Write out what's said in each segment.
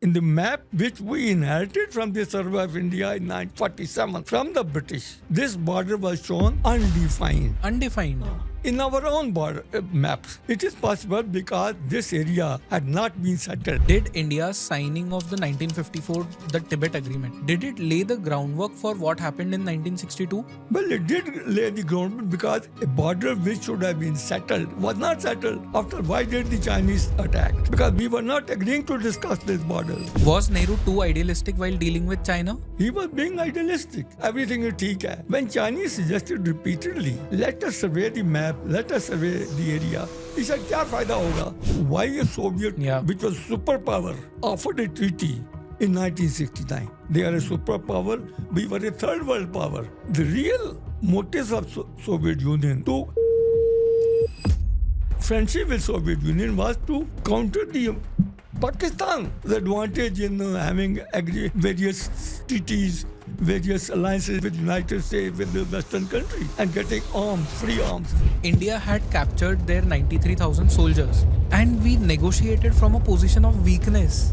In the map which we inherited from the survey of India in 1947 from the British, this border was shown undefined. Undefined. In our own border maps, it is possible because this area had not been settled. Did India's signing of the 1954 the Tibet Agreement, did it lay the groundwork for what happened in 1962? Well, it did lay the groundwork because a border which should have been settled was not settled. After why did the Chinese attack? Because we were not agreeing to discuss this border. Was Nehru too idealistic while dealing with China? He was being idealistic. Everything is theek hai. When Chinese suggested repeatedly, let us survey the map, let us survey the area, he said, kya fayda hoga? Why a Soviet, which was superpower, offered a treaty in 1969. They are a superpower. We were a third world power. The real motives of Soviet Union to friendship with Soviet Union was to counter the Pakistan's advantage in having various treaties, various alliances with United States, with the Western countries, and getting arms, free arms. India had captured their 93,000 soldiers, and we negotiated from a position of weakness.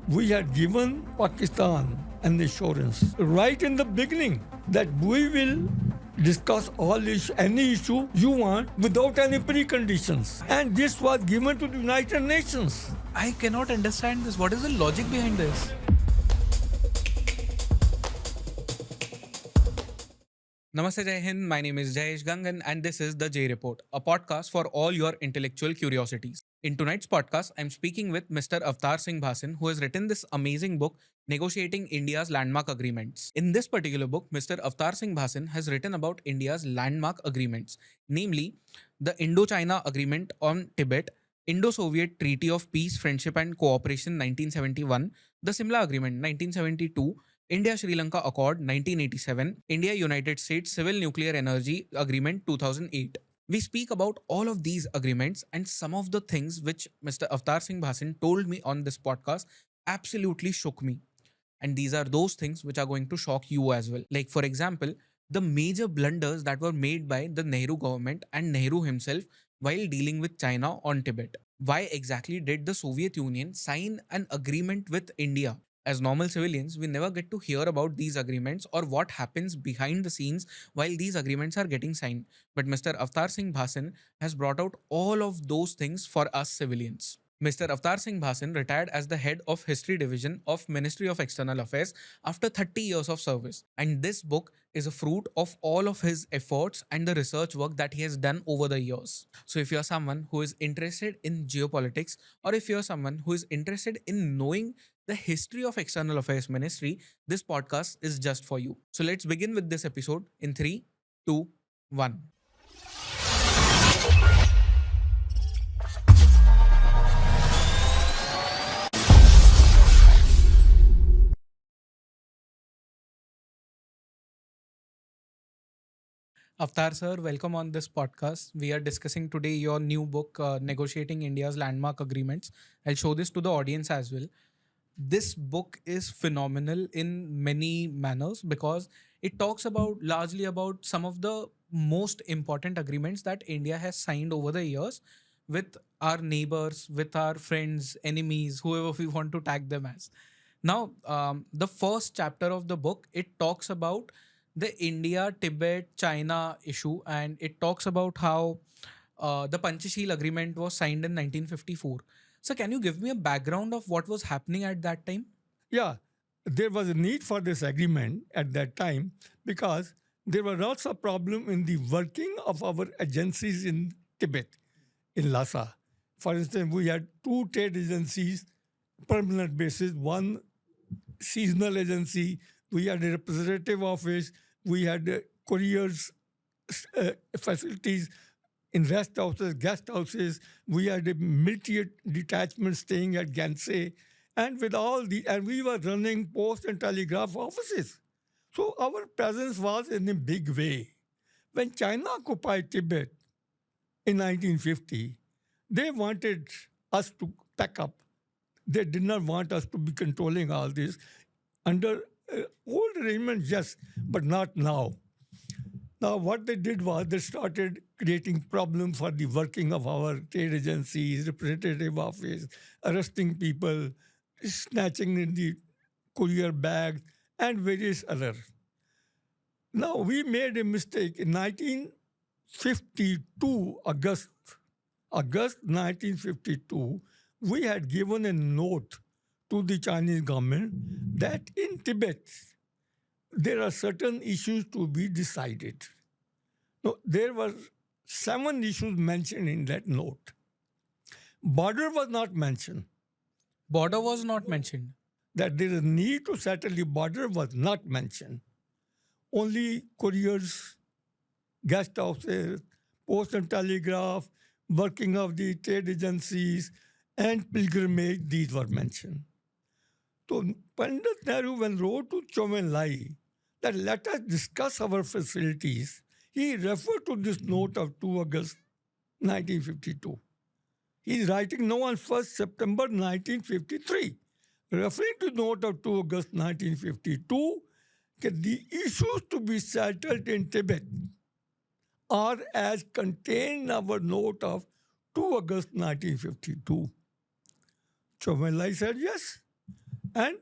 We had given Pakistan an assurance right in the beginning that we will discuss any issue you want without any preconditions. And this was given to the United Nations. I cannot understand this. What is the logic behind this? Namaste Jai Hind, my name is Jayesh Gangan and this is the J Report, a podcast for all your intellectual curiosities. In tonight's podcast, I'm speaking with Mr. Avtar Singh Bhasin, who has written this amazing book, Negotiating India's Landmark Agreements. In this particular book, Mr. Avtar Singh Bhasin has written about India's landmark agreements, namely the Indo-China Agreement on Tibet, Indo-Soviet Treaty of Peace, Friendship and Cooperation 1971, the Simla Agreement 1972, India-Sri Lanka Accord 1987, India-United States Civil Nuclear Energy Agreement 2008. We speak about all of these agreements and some of the things which Mr. Avtar Singh Bhasin told me on this podcast absolutely shook me. And these are those things which are going to shock you as well. Like, for example, the major blunders that were made by the Nehru government and Nehru himself while dealing with China on Tibet. Why exactly did the Soviet Union sign an agreement with India? As normal civilians, we never get to hear about these agreements or what happens behind the scenes while these agreements are getting signed. But Mr. Avtar Singh Bhasin has brought out all of those things for us civilians. Mr. Avtar Singh Bhasin retired as the head of History Division of Ministry of External Affairs after 30 years of service. And this book is a fruit of all of his efforts and the research work that he has done over the years. So if you're someone who is interested in geopolitics, or if you're someone who is interested in knowing the history of External Affairs Ministry, this podcast is just for you. So let's begin with this episode in 3, 2, 1. Avtar sir, welcome on this podcast. We are discussing today your new book, Negotiating India's Landmark Agreements. I'll show this to the audience as well. This book is phenomenal in many manners because it talks about largely about some of the most important agreements that India has signed over the years with our neighbors, with our friends, enemies, whoever we want to tag them as. Now, the first chapter of the book, it talks about the India, Tibet, China issue, and it talks about how the Panchasheel Agreement was signed in 1954. So can you give me a background of what was happening at that time? Yeah, there was a need for this agreement at that time because there were lots of problems in the working of our agencies in Tibet, in Lhasa. For instance, we had 2 trade agencies, permanent basis, one seasonal agency, we had a representative office, we had couriers facilities in rest houses, guest houses, we had a military detachment staying at Gansei, and and we were running post and telegraph offices. So our presence was in a big way. When China occupied Tibet in 1950, they wanted us to pack up. They did not want us to be controlling all this. Under old arrangements, yes, but not now. Now, what they did was they started creating problems for the working of our trade agencies, representative office, arresting people, snatching in the courier bags, and various other. Now, we made a mistake in 1952, August 1952, we had given a note to the Chinese government that in Tibet, there are certain issues to be decided. No, there were 7 issues mentioned in that note. Border was not mentioned. Border was not mentioned. That there is a need to settle the border was not mentioned. Only couriers, guest houses, post and telegraph, working of the trade agencies, and pilgrimage, these were mentioned. So Pandit Nehru, when wrote to Chou En-lai that let us discuss our facilities, he referred to this note of 2 August 1952. He is writing now on 1st September 1953, referring to note of 2 August 1952, that the issues to be settled in Tibet are as contained in our note of 2 August 1952. Chou En-lai said yes, and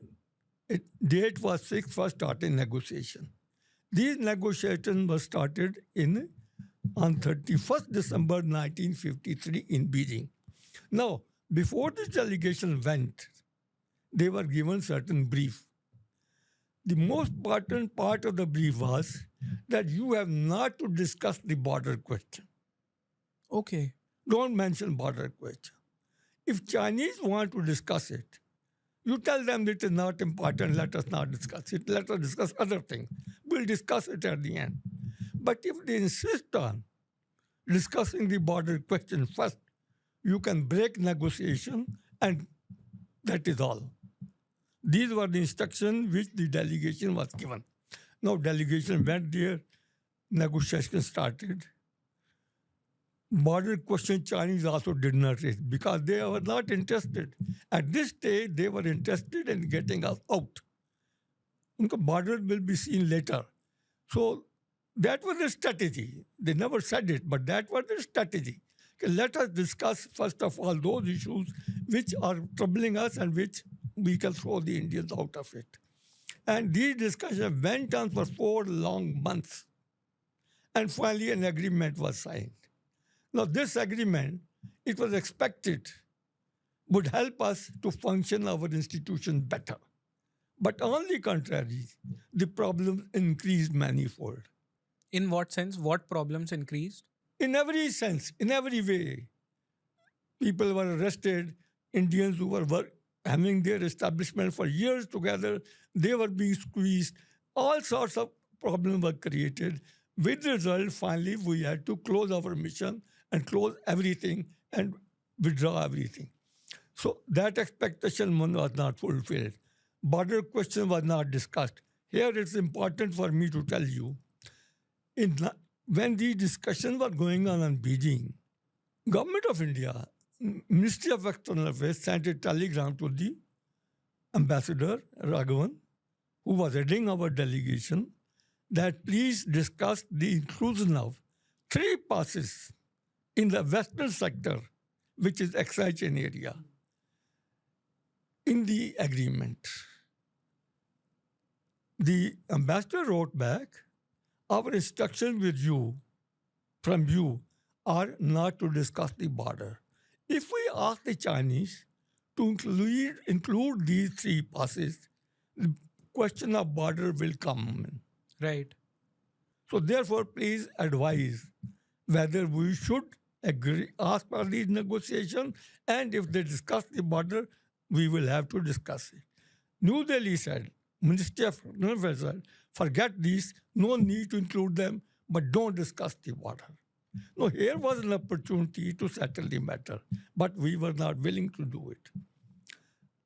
date was fixed for starting negotiation. These negotiations were started on 31st December 1953 in Beijing. Now, before this delegation went, they were given certain brief. The most important part of the brief was that you have not to discuss the border question. Okay. Don't mention border question. If Chinese want to discuss it, you tell them it is not important, let us not discuss it, let us discuss other things. We'll discuss it at the end. But if they insist on discussing the border question first, you can break negotiation, and that is all. These were the instructions which the delegation was given. Now, delegation went there, negotiation started. Border question Chinese also did not raise because they were not interested. At this stage, they were interested in getting us out. Unka border will be seen later. So that was the strategy. They never said it, but that was the strategy. Okay, let us discuss first of all those issues which are troubling us and which we can throw the Indians out of it. And these discussions went on for 4 long months. And finally an agreement was signed. Now this agreement, it was expected, would help us to function our institution better. But on the contrary, the problems increased manifold. In what sense? What problems increased? In every sense, in every way. People were arrested, Indians who were having their establishment for years together, they were being squeezed. All sorts of problems were created. With the result, finally, we had to close our mission and close everything and withdraw everything. So that expectation was not fulfilled. Border question was not discussed. Here it's important for me to tell you, when these discussions were going on in Beijing, Government of India, Ministry of External Affairs sent a telegram to the Ambassador Raghavan, who was heading our delegation, that please discuss the inclusion of 3 passes in the western sector, which is Excision area, in the agreement. The ambassador wrote back, our instructions with you, from you, are not to discuss the border. If we ask the Chinese to include these 3 passes, the question of border will come in. Right. So therefore, please advise whether we should ask for these negotiations, and if they discuss the border, we will have to discuss it. New Delhi said, Ministry of External Affairs said, forget these, no need to include them, but don't discuss the border. No, here was an opportunity to settle the matter, but we were not willing to do it.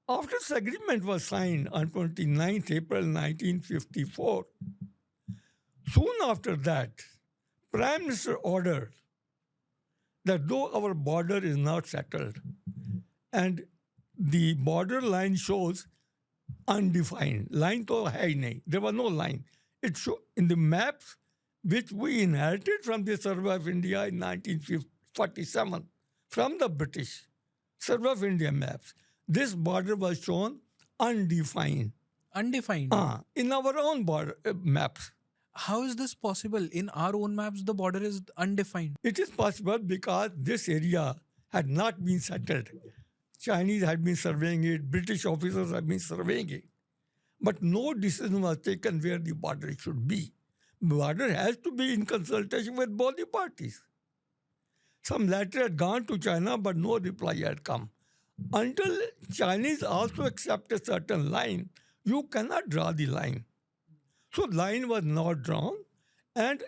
After this agreement was signed on 29th April 1954, soon after that, Prime Minister ordered that though our border is not settled and the border line shows undefined, line to hai nahi, there was no line. It showed in the maps which we inherited from the Survey of India in 1947 from the British Survey of India maps. This border was shown undefined Undefined. in our own border maps. How is this possible? In our own maps, the border is undefined. It is possible because this area had not been settled. Chinese had been surveying it, British officers had been surveying it. But no decision was taken where the border should be. Border has to be in consultation with both the parties. Some letter had gone to China, but no reply had come. Until Chinese also accept a certain line, you cannot draw the line. So line was not drawn, and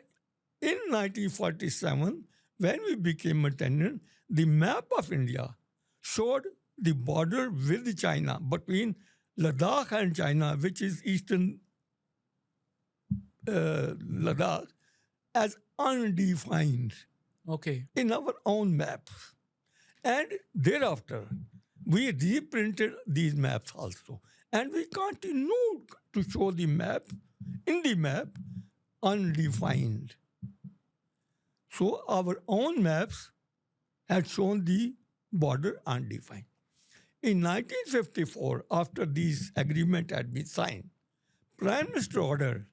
in 1947, when we became independent, the map of India showed the border with China between Ladakh and China, which is eastern Ladakh, as undefined Okay. in our own maps. And thereafter, we reprinted these maps also. And we continued to show the map, in the map, undefined. So our own maps had shown the border undefined. In 1954, after this agreement had been signed, Prime Minister ordered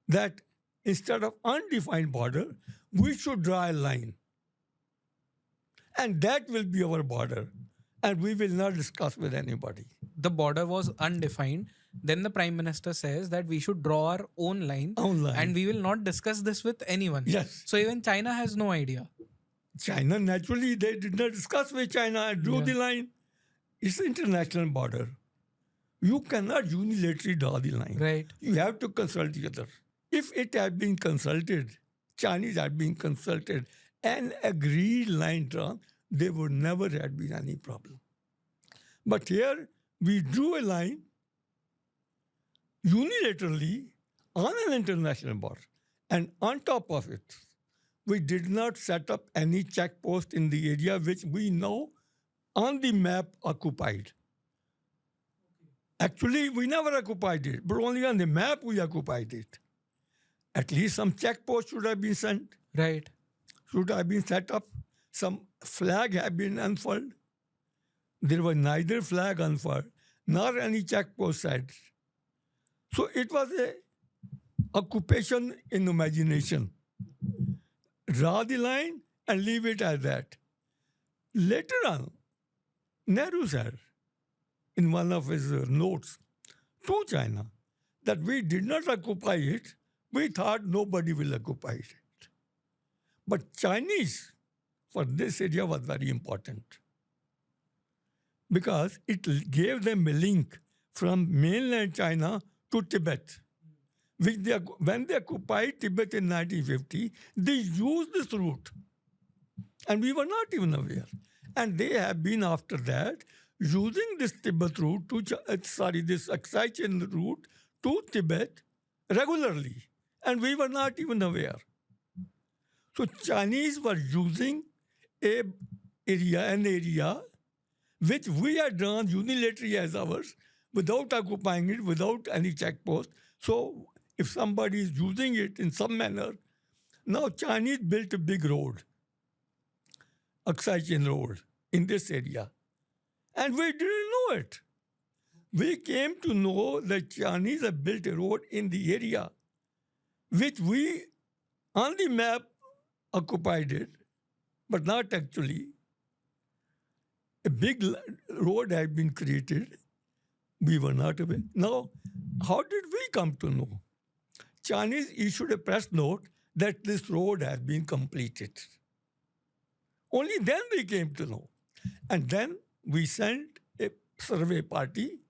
that instead of undefined border, we should draw a line. And that will be our border. And we will not discuss with anybody. The border was undefined. Then the Prime Minister says that we should draw our own line. Own line. And we will not discuss this with anyone. Yes. So even China has no idea. China, naturally, they did not discuss with China and drew the line. It's an international border. You cannot unilaterally draw the line. Right. You have to consult the other. If it had been consulted, Chinese had been consulted and agreed line drawn, there would never have been any problem. But here, we drew a line unilaterally on an international border. And on top of it, we did not set up any checkpost in the area which we know on the map occupied. Actually, we never occupied it, but only on the map we occupied it. At least some checkpost should have been sent, Right. should have been set up. Some flag have been unfurled. There was neither flag unfurled, nor any checkpost set. So it was a occupation in imagination. Draw the line and leave it as that. Later on, Nehru said in one of his notes to China that we did not occupy it. We thought nobody will occupy it. But Chinese, for this area, was very important because it gave them a link from mainland China to Tibet. Which when they occupied Tibet in 1950, they used this route. And we were not even aware. And they have been after that using this Tibet route this Aksai Chin route to Tibet regularly. And we were not even aware. So Chinese were using an area which we had drawn unilaterally as ours without occupying it, without any checkpost. So if somebody is using it in some manner, now Chinese built a big road, Aksai Chin Road, in this area. And we didn't know it. We came to know that Chinese have built a road in the area which we, on the map, occupied it, but not actually. A big road had been created. We were not aware. Now, how did we come to know? Chinese issued a press note that this road has been completed. Only then we came to know. And then we sent a survey party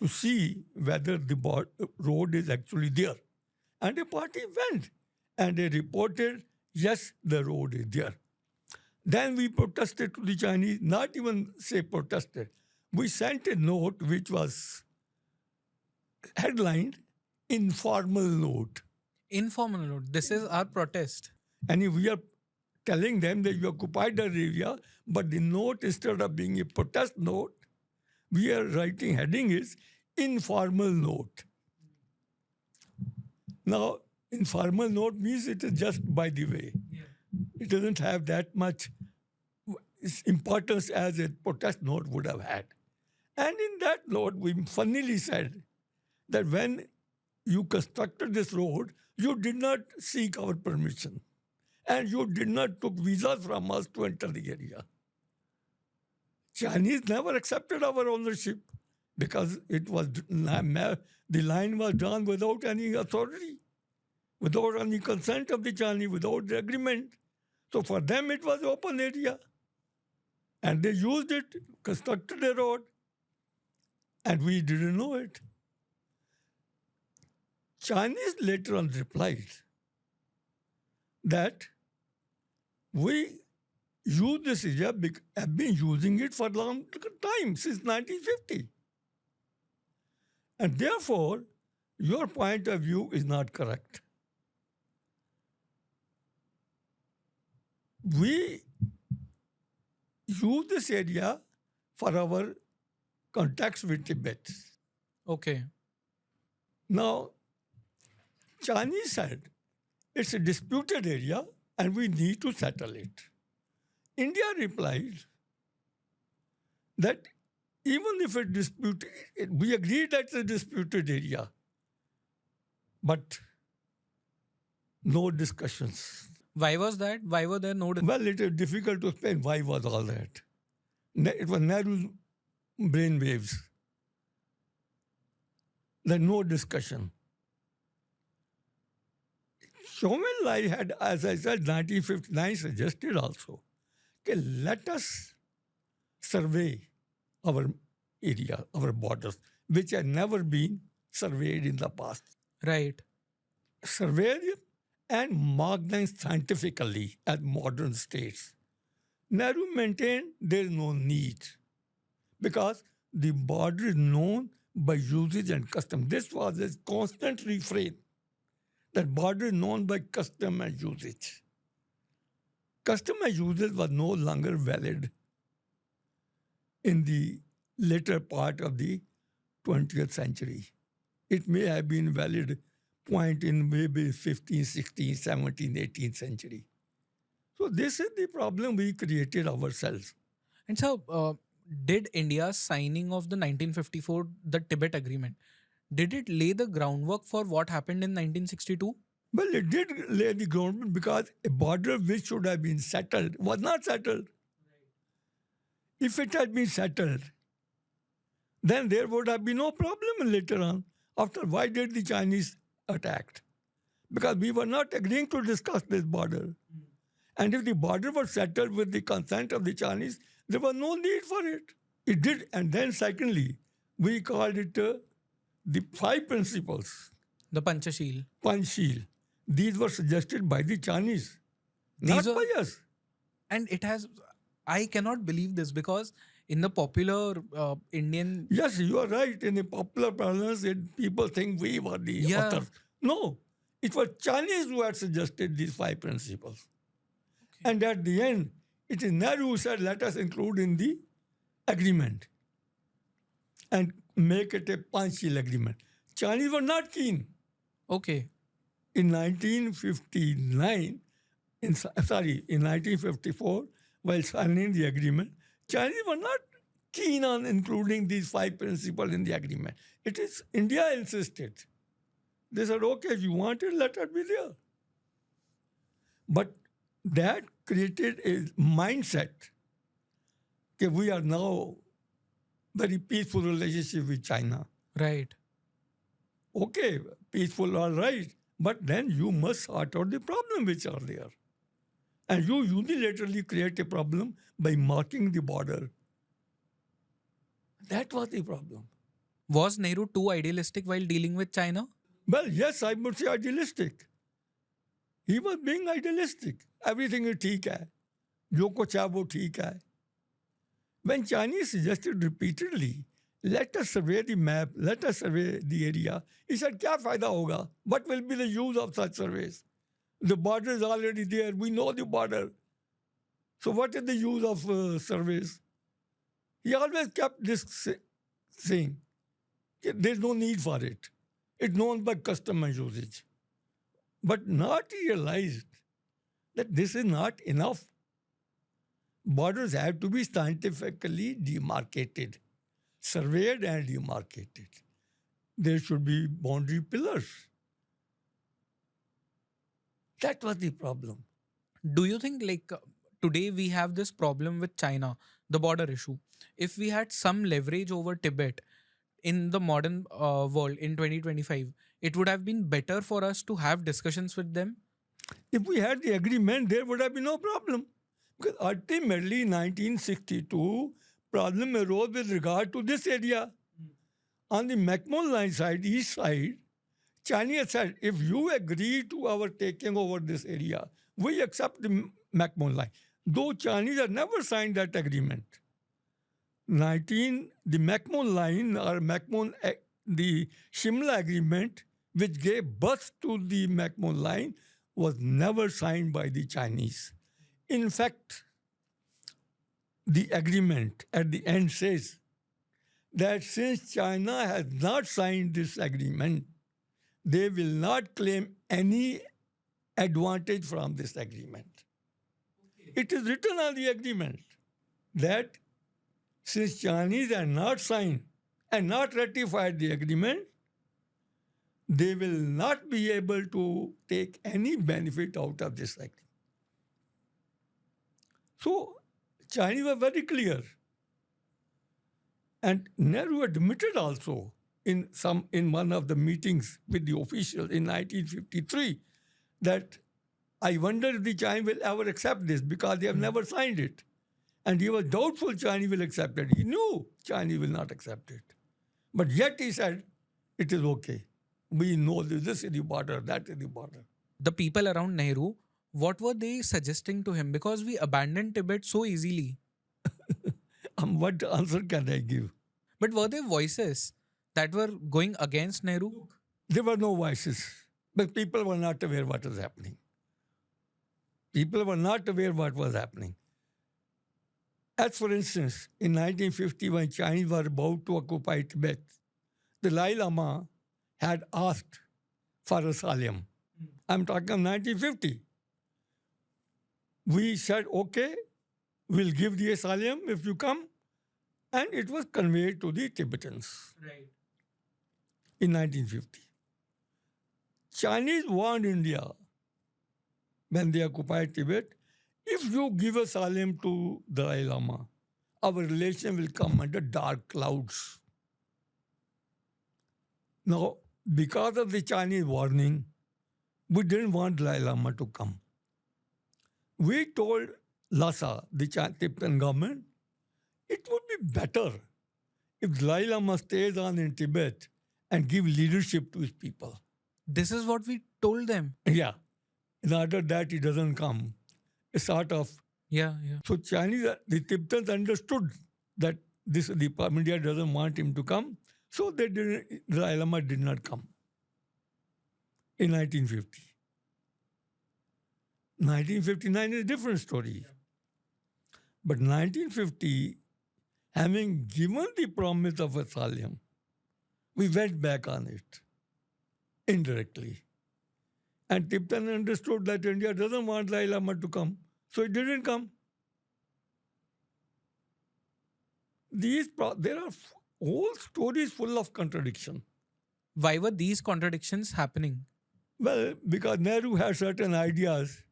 to see whether the road is actually there. And a party went and they reported, yes, the road is there. Then we protested to the Chinese, not even say protested. We sent a note which was headlined informal note. Informal note. This is our protest. And if we are telling them that you occupied the area, but the note, instead of being a protest note, we are writing heading is informal note. Now, informal note means it is just by the way. Yeah. It doesn't have that much importance as a protest note would have had. And in that note, we funnily said that when you constructed this road, you did not seek our permission and you did not took visas from us to enter the area. Chinese never accepted our ownership because the line was drawn without any authority, without any consent of the Chinese, without the agreement. So for them, it was open area. And they used it, constructed a road, and we didn't know it. Chinese later on replied that we use this area, have been using it for a long time, since 1950. And therefore, your point of view is not correct. We use this area for our contacts with Tibet. Okay. Now, Chinese said it's a disputed area and we need to settle it. India replied that even if it's disputed, we agree that it's a disputed area, but no discussions. Why was that? Why were there no? Well, it is difficult to explain why was all that. It was Nehru's brain waves. There's no discussion. Chauvel Lai had, as I said, 1959 suggested also, okay, let us survey our area, our borders, which had never been surveyed in the past. Right. Survey them and mark them scientifically as modern states. Nehru maintained there is no need because the border is known by usage and custom. This was a constant refrain, that border is known by custom and usage. Custom and usage was no longer valid in the later part of the 20th century. It may have been valid point in maybe 15th, 16th, 17th, 18th century. So this is the problem we created ourselves. And so, did India's signing of the 1954 the Tibet Agreement, did it lay the groundwork for what happened in 1962? Well, it did lay the groundwork because a border which should have been settled was not settled. If it had been settled, then there would have been no problem later on. After, why did the Chinese attack? Because we were not agreeing to discuss this border. And if the border was settled with the consent of the Chinese, there was no need for it. It did. And then secondly, we called it the 5 principles. The Panchasheel. Panchsheel. These were suggested by the Chinese, not by us. And it has, I cannot believe this because in the popular Indian... Yes, you are right. In the popular parlance, people think we were the authors. No, it was Chinese who had suggested these 5 principles. Okay. And at the end, it is Nehru who said, let us include in the agreement and make it a Panchsheel Agreement. Chinese were not keen. Okay. In 1959, in 1954, while signing the agreement, Chinese were not keen on including these 5 principles in the agreement. It is India insisted. They said, okay, if you want it, let it be there. But that created a mindset that we are now very peaceful relationship with China. Right. Okay, peaceful, all right. But then you must sort out the problem which are there. And you unilaterally create a problem by marking the border. That was the problem. Was Nehru too idealistic while dealing with China? Well, yes, I would say idealistic. He was being idealistic. Everything is ठीक है. जो कुछ है वो ठीक है. When Chinese suggested repeatedly, let us survey the map, let us survey the area, he said, क्या फायदा होगा? What will be the use of such surveys? The border is already there. We know the border. So what is the use of surveys? He always kept this saying, there's no need for it. It's known by custom and usage. But not realized that this is not enough. Borders have to be scientifically demarcated. surveyed and demarcated. There should be boundary pillars. That was the problem. Do you think today we have this problem with China, the border issue? If we had some leverage over Tibet in the modern world in 2025, it would have been better for us to have discussions with them. If we had the agreement, there would have been no problem. Because ultimately, 1962, problem arose with regard to this area. On the McMahon line side, east side, China said, if you agree to our taking over this area, we accept the McMahon line. Though Chinese have never signed that agreement. The McMahon line or the Shimla Agreement, which gave birth to the McMahon line, was never signed by the Chinese. In fact, the agreement at the end says that since China has not signed this agreement, they will not claim any advantage from this agreement. It is written on the agreement that since Chinese have not signed and not ratified the agreement, they will not be able to take any benefit out of this agreement. So Chinese were very clear. And Nehru admitted also in one of the meetings with the officials in 1953 that I wonder if the Chinese will ever accept this because they have never signed it. And he was doubtful Chinese will accept it. He knew Chinese will not accept it. But yet he said, it is okay. We know this is the border, that is the border. The people around Nehru, what were they suggesting to him? Because we abandoned Tibet so easily. What answer can I give? But were there voices that were going against Nehru? There were no voices, but people were not aware what was happening. People were not aware what was happening. As for instance, in 1950, when Chinese were about to occupy Tibet, the Dalai Lama had asked for asylum. I'm talking of 1950. We said, okay, we'll give the asylum if you come. And it was conveyed to the Tibetans in 1950. Chinese warned India when they occupied Tibet, if you give asylum to the Dalai Lama, our relation will come under dark clouds. Now, because of the Chinese warning, we didn't want Dalai Lama to come. We told Lhasa, the Tibetan government, it would be better if Dalai Lama stays on in Tibet and give leadership to his people. This is what we told them. Yeah. In order that he doesn't come. A sort of. Yeah. So Chinese, the Tibetans understood that the India doesn't want him to come. So Dalai Lama did not come in 1950. 1959 is a different story. But 1950, having given the promise of asylum, we went back on it indirectly. And Tibetan understood that India doesn't want Dalai Lama to come, so it didn't come. There are whole stories full of contradiction. Why were these contradictions happening? Well, because Nehru had certain ideas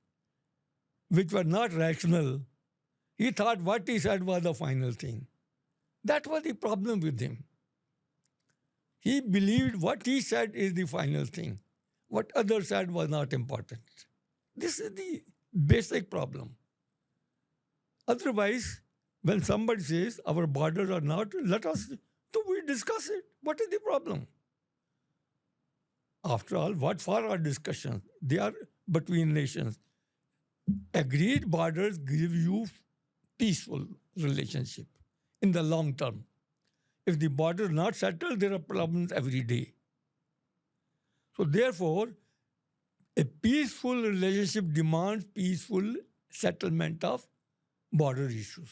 which were not rational. He thought what he said was the final thing. That was the problem with him. He believed what he said is the final thing. What others said was not important. This is the basic problem. Otherwise, when somebody says our borders are not, so we discuss it. What is the problem? After all, what for our discussions? They are between nations. Agreed borders give you peaceful relationship in the long term. If the border is not settled, there are problems every day. So therefore, a peaceful relationship demands peaceful settlement of border issues.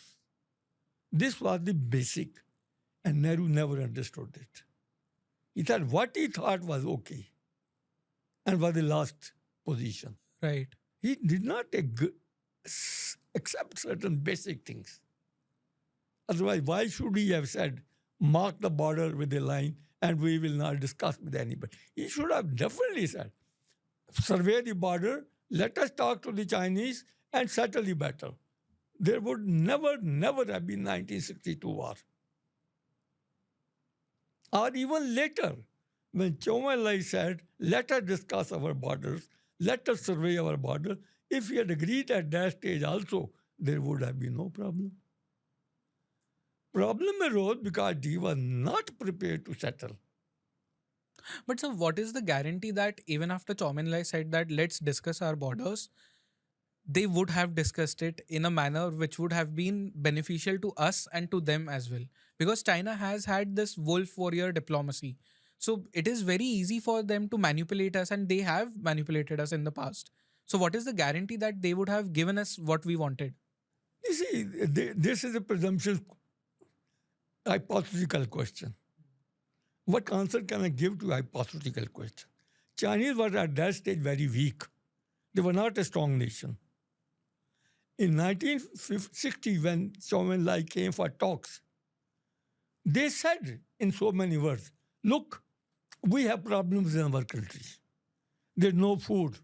This was the basic, and Nehru never understood it. He thought what he thought was okay and was the last position. Right. He did not accept certain basic things. Otherwise, why should he have said, mark the border with a line and we will not discuss with anybody. He should have definitely said, survey the border, let us talk to the Chinese and settle the battle. There would never have been 1962 war. Or even later, when Chou En-lai said, let us discuss our borders, let us survey our border, if he had agreed at that stage also, there would have been no problem. Problem arose because he was not prepared to settle. But so, what is the guarantee that even after Chou En-lai said that let's discuss our borders, they would have discussed it in a manner which would have been beneficial to us and to them as well? Because China has had this wolf warrior diplomacy. So it is very easy for them to manipulate us, and they have manipulated us in the past. So, what is the guarantee that they would have given us what we wanted? You see, this is a presumption, hypothetical question. What answer can I give to a hypothetical question? Chinese were at that stage very weak. They were not a strong nation. In 1960, when Chou En-lai came for talks, they said in so many words, look, we have problems in our country. There's no food.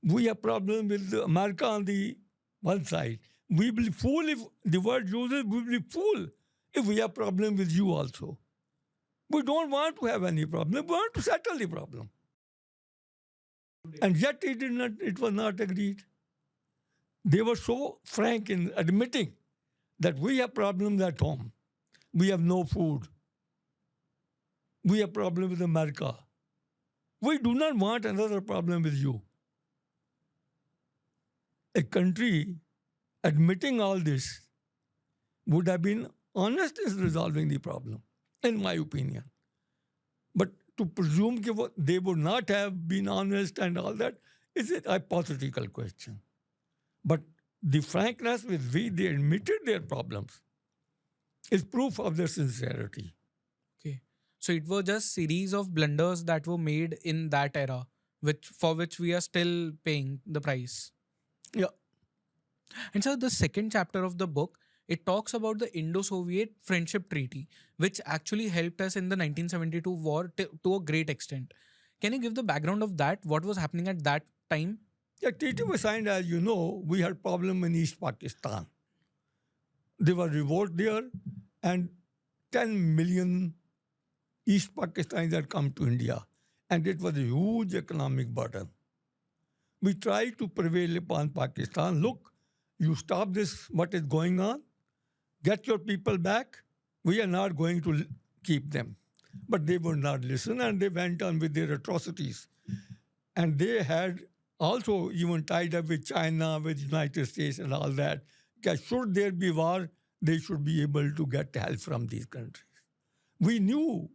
We have problems with America on the one side. We will be fool if the word uses, we will be fool if we have problem with you also. We don't want to have any problem. We want to settle the problem. And yet it was not agreed. They were so frank in admitting that we have problems at home. We have no food. We have problems with America. We do not want another problem with you. A country admitting all this would have been honest in resolving the problem, in my opinion. But to presume that they would not have been honest and all that is a hypothetical question. But the frankness with which they admitted their problems is proof of their sincerity. Okay. So it was just series of blunders that were made in that era, for which we are still paying the price. Yeah. And so the second chapter of the book, it talks about the Indo-Soviet Friendship Treaty, which actually helped us in the 1972 war to a great extent. Can you give the background of that? What was happening at that time? The treaty was signed, as you know, we had problem in East Pakistan. There was revolt there, and 10 million East Pakistanis had come to India, and it was a huge economic burden. We tried to prevail upon Pakistan. Look, you stop this, what is going on, get your people back. We are not going to keep them. But they would not listen, and they went on with their atrocities. And they had also even tied up with China, with United States and all that. That should there be war, they should be able to get help from these countries. We knew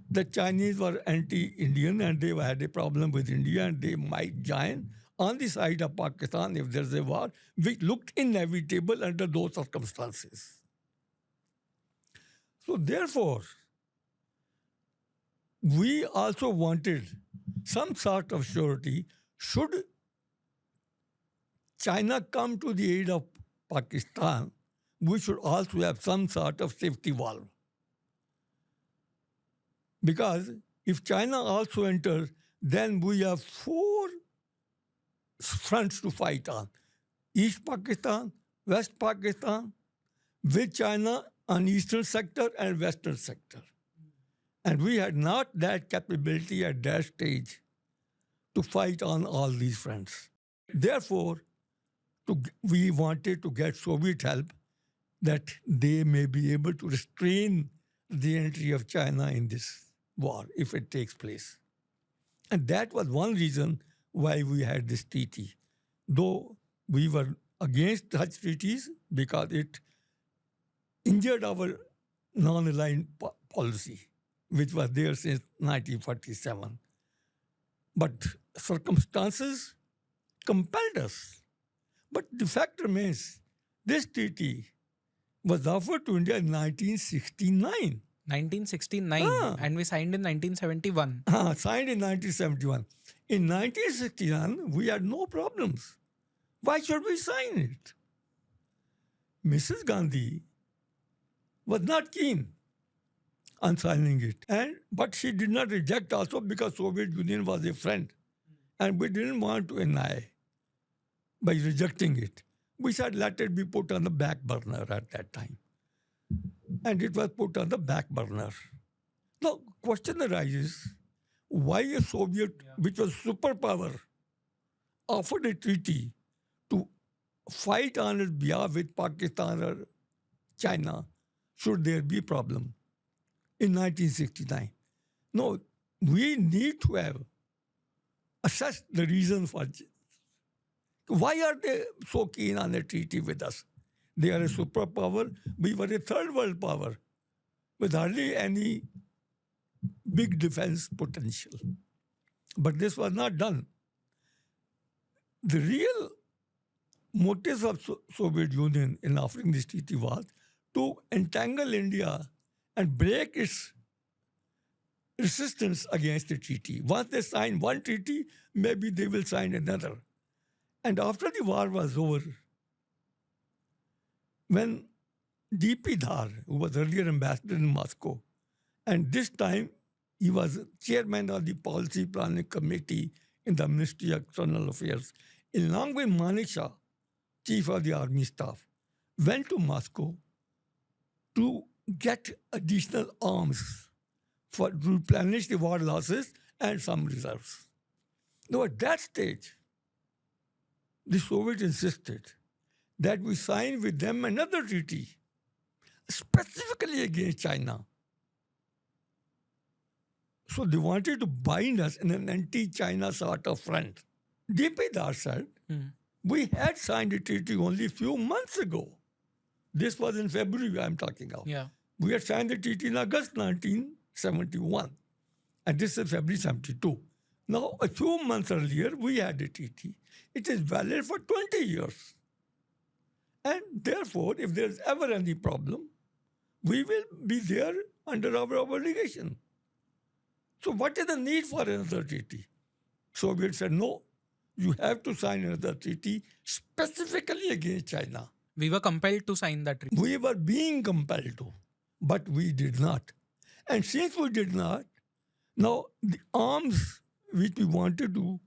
the Chinese were anti-Indian and they had a problem with India and they might join on the side of Pakistan if there's a war, which looked inevitable under those circumstances. So therefore, we also wanted some sort of surety. Should China come to the aid of Pakistan, we should also have some sort of safety valve. Because if China also enters, then we have four fronts to fight on. East Pakistan, West Pakistan, with China on eastern sector and western sector. And we had not that capability at that stage to fight on all these fronts. Therefore, we wanted to get Soviet help that they may be able to restrain the entry of China in this war if it takes place. And that was one reason why we had this treaty. Though we were against such treaties because it injured our non-aligned policy, which was there since 1947. But circumstances compelled us. But the fact remains, this treaty was offered to India in 1969. 1969, and we signed in 1971. Signed in 1971. In 1969, we had no problems. Why should we sign it? Mrs. Gandhi was not keen on signing it. And but she did not reject also because Soviet Union was a friend, and we didn't want to annihilate by rejecting it. We said let it be put on the back burner at that time, and it was put on the back burner. Now, question arises: why a Soviet, which was superpower, offered a treaty to fight on its behalf with Pakistan or China should there be problem in 1969? No, we need to have assessed the reason for why are they so keen on a treaty with us? They are a superpower. We were a third world power with hardly any big defense potential. But this was not done. The real motives of Soviet Union in offering this treaty was to entangle India and break its resistance against the treaty. Once they sign one treaty, maybe they will sign another. And after the war was over, when D.P. Dhar, who was earlier ambassador in Moscow, and this time he was chairman of the policy planning committee in the Ministry of External Affairs, along with Manik Shah, chief of the army staff, went to Moscow to get additional arms to replenish the war losses and some reserves. Now, at that stage, the Soviets insisted that we sign with them another treaty, specifically against China. So they wanted to bind us in an anti-China sort of front. D.P. Dhar said, we had signed a treaty only a few months ago. This was in February I'm talking of. Yeah. We had signed the treaty in August 1971. And this is February 72. Now, a few months earlier, we had a treaty. It is valid for 20 years. And therefore, if there's ever any problem, we will be there under our obligation. So what is the need for another treaty? Soviets said, no, you have to sign another treaty specifically against China. We were compelled to sign that treaty. We were being compelled to, but we did not. And since we did not, now the arms which we wanted to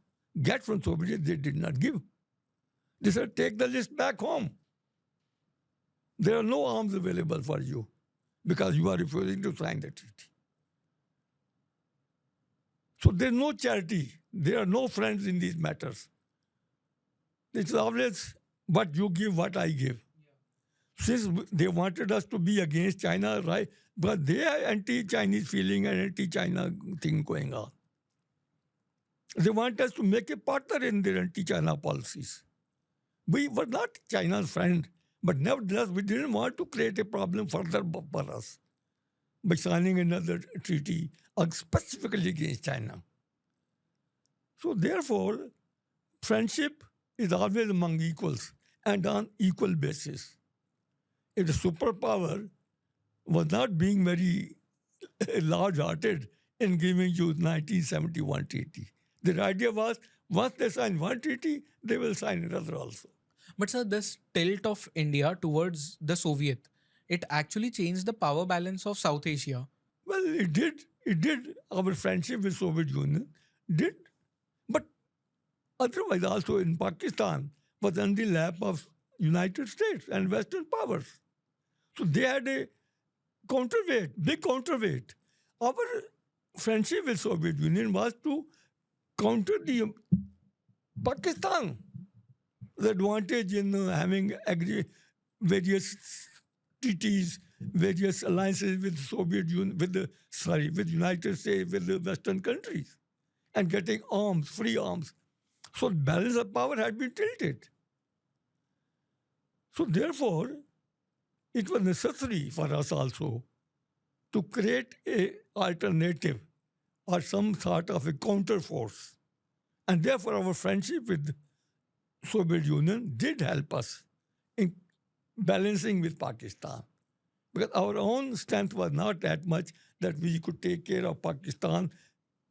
get from Soviets, they did not give. They said, take the list back home. There are no arms available for you because you are refusing to sign the treaty. So there's no charity. There are no friends in these matters. It's always what you give, what I give. Since they wanted us to be against China, right? But they are anti-Chinese feeling and anti-China thing going on. They want us to make a partner in their anti-China policies. We were not China's friend, but nevertheless, we didn't want to create a problem further for us by signing another treaty specifically against China. So therefore, friendship is always among equals and on equal basis. If the superpower was not being very large-hearted in giving you 1971 treaty, the idea was once they sign one treaty, they will sign another also. But sir, this tilt of India towards the Soviet, it actually changed the power balance of South Asia. Well, it did. It did. Our friendship with Soviet Union did. But otherwise also in Pakistan was on the lap of United States and Western powers. So they had a counterweight, big counterweight. Our friendship with Soviet Union was to counter the Pakistan, the advantage in having various treaties, various alliances with Soviet Union, with United States, with the Western countries, and getting arms, free arms. So the balance of power had been tilted. So therefore, it was necessary for us also to create an alternative or some sort of a counter force. And therefore, our friendship with Soviet Union did help us in balancing with Pakistan. Because our own strength was not that much that we could take care of Pakistan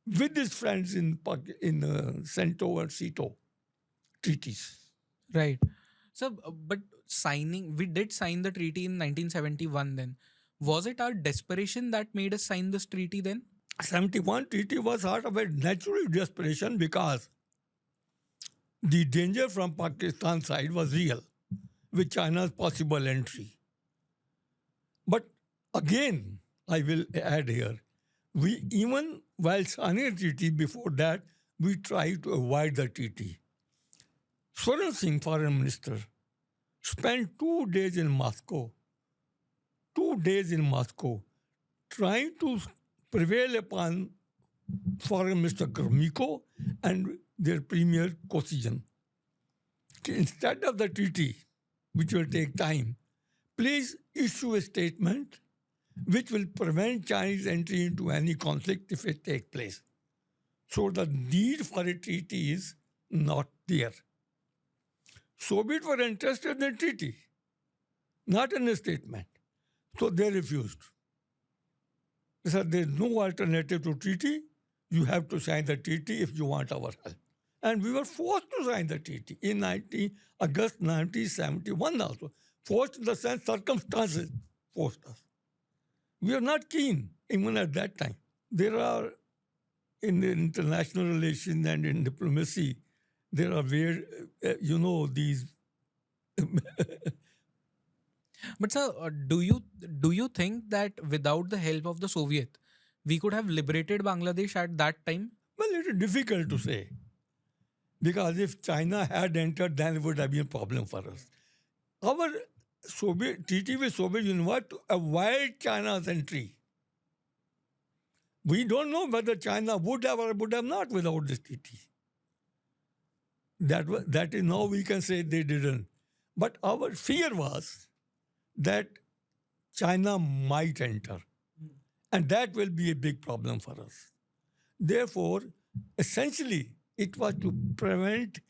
with its friends in CENTO and CETO treaties. Right. So, but we did sign the treaty in 1971 then. Was it our desperation that made us sign this treaty then? 71 treaty was sort of a natural desperation because the danger from Pakistan side was real with China's possible entry. But again, I will add here, we even while signing a treaty before that, we tried to avoid the treaty. Swaran Singh, foreign minister, spent 2 days in Moscow, 2 days in Moscow, trying to prevail upon Foreign Minister Gromyko and their Premier Kosygin. Instead of the treaty, which will take time, please issue a statement which will prevent Chinese entry into any conflict if it takes place. So the need for a treaty is not there. Soviets were interested in the treaty, not in a statement. So they refused. They said there's no alternative to treaty. You have to sign the treaty if you want our help. And we were forced to sign the treaty in August 1971 also. Forced in the sense circumstances forced us. We are not keen even at that time. There are, in the international relations and in diplomacy, there are where, these But sir, do you think that without the help of the Soviet, we could have liberated Bangladesh at that time? well, it is difficult to say. Because if China had entered, then it would have been a problem for us. Our Soviet treaty with Soviet Union was to avoid China's entry. We don't know whether China would have or would have not without this treaty. That is now we can say they didn't. But our fear was that China might enter. And that will be a big problem for us. Therefore, essentially, it was to prevent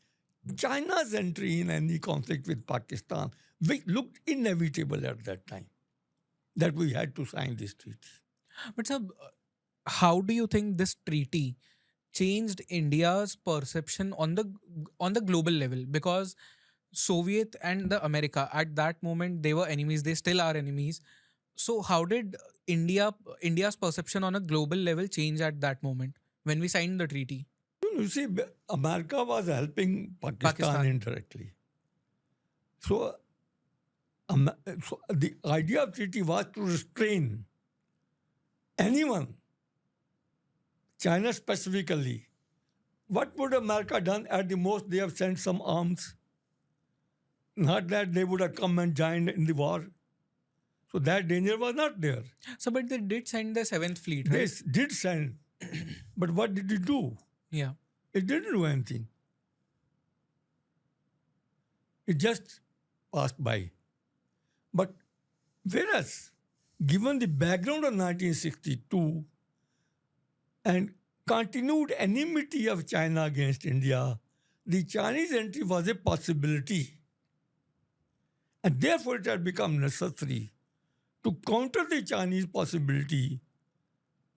China's entry in any conflict with Pakistan, which looked inevitable at that time, that we had to sign this treaty. But sir, how do you think this treaty changed India's perception on the global level? Because Soviet and the America at that moment they were enemies. They still are enemies. So how did India's perception on a global level change at that moment when we signed the treaty? You see, America was helping Pakistan Pakistan. indirectly. So, so the idea of treaty was to restrain anyone, China specifically. What would America done? At the most, they have sent some arms. Not that they would have come and joined in the war. So that danger was not there. So, but they did send the Seventh Fleet, They right? did send, but what did it do? Yeah. It didn't do anything. It just passed by. But whereas, given the background of 1962 and continued enmity of China against India, the Chinese entry was a possibility. And therefore, it had become necessary to counter the Chinese possibility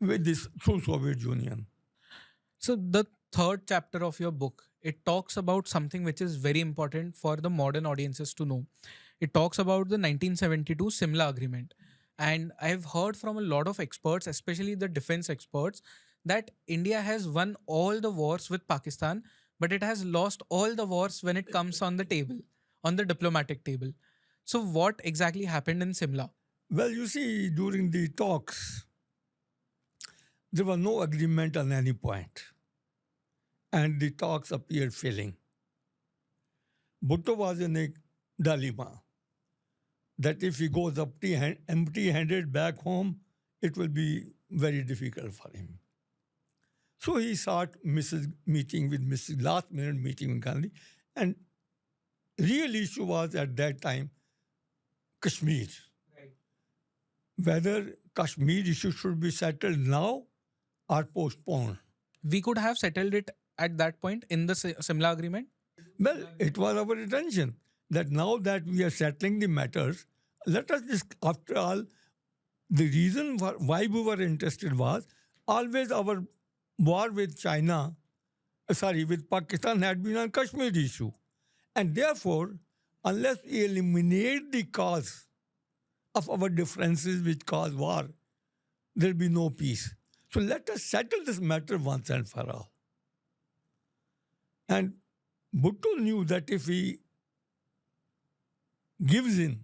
with this through Soviet Union. So the third chapter of your book, it talks about something which is very important for the modern audiences to know. It talks about the 1972 Simla Agreement. And I've heard from a lot of experts, especially the defense experts, that India has won all the wars with Pakistan, but it has lost all the wars when it comes on the table, on the diplomatic table. So what exactly happened in Simla? Well, you see, during the talks, there was no agreement on any point, and the talks appeared failing. Bhutto was in a dilemma that if he goes empty-handed back home, it will be very difficult for him. So he sought last minute meeting with Gandhi, and real issue was at that time Kashmir. Right. Whether Kashmir issue should be settled now or postponed. We could have settled it at that point in the Simla Agreement. Well, it was our intention that now that we are settling the matters, let us after all, the reason why we were interested was always our war with with Pakistan had been on Kashmir issue. And therefore, unless we eliminate the cause of our differences which cause war, there will be no peace. So let us settle this matter once and for all. And Bhutto knew that if he gives in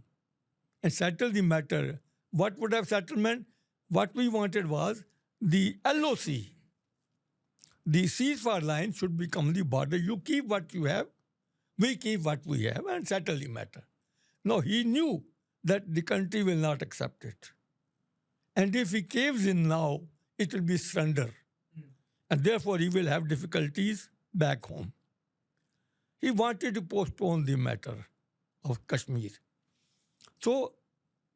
and settles the matter, what would have settlement? What we wanted was the LOC, the ceasefire line should become the border. You keep what you have, we keep what we have, and settle the matter. No, he knew that the country will not accept it. And if he caves in now, it will be surrender. And therefore, he will have difficulties back home. He wanted to postpone the matter of Kashmir. So,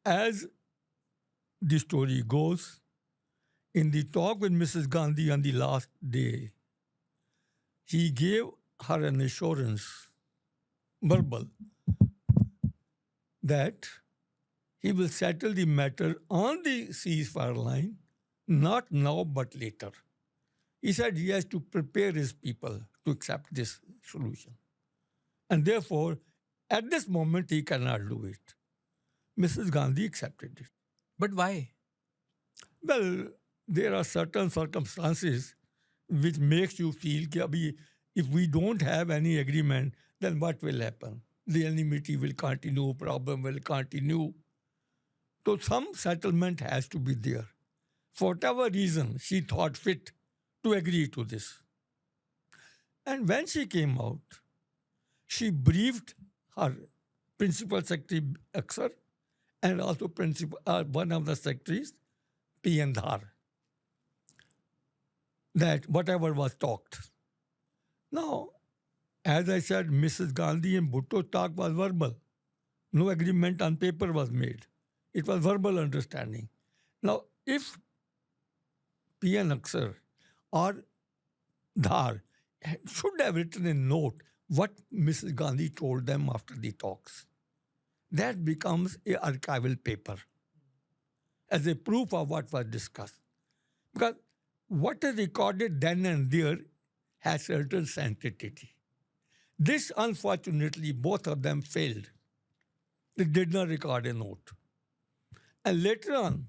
as the story goes, in the talk with Mrs. Gandhi on the last day, he gave her an assurance, verbal, that he will settle the matter on the ceasefire line, not now but later. He said he has to prepare his people to accept this solution. And therefore, at this moment, he cannot do it. Mrs. Gandhi accepted it. But why? Well, there are certain circumstances which makes you feel that if we don't have any agreement, then what will happen? The enmity will continue, problem will continue. So some settlement has to be there. For whatever reason, she thought fit to agree to this. And when she came out, she briefed her principal secretary, Aksar, and also one of the secretaries, P.N. Dhar, that whatever was talked. Now, as I said, Mrs. Gandhi and Bhutto's talk was verbal. No agreement on paper was made. It was verbal understanding. Now, if P.N. Aksar or Dhar should have written a note what Mrs. Gandhi told them after the talks, that becomes a archival paper as a proof of what was discussed. Because what is recorded then and there has certain sanctity. This, unfortunately, both of them failed. They did not record a note. And later on,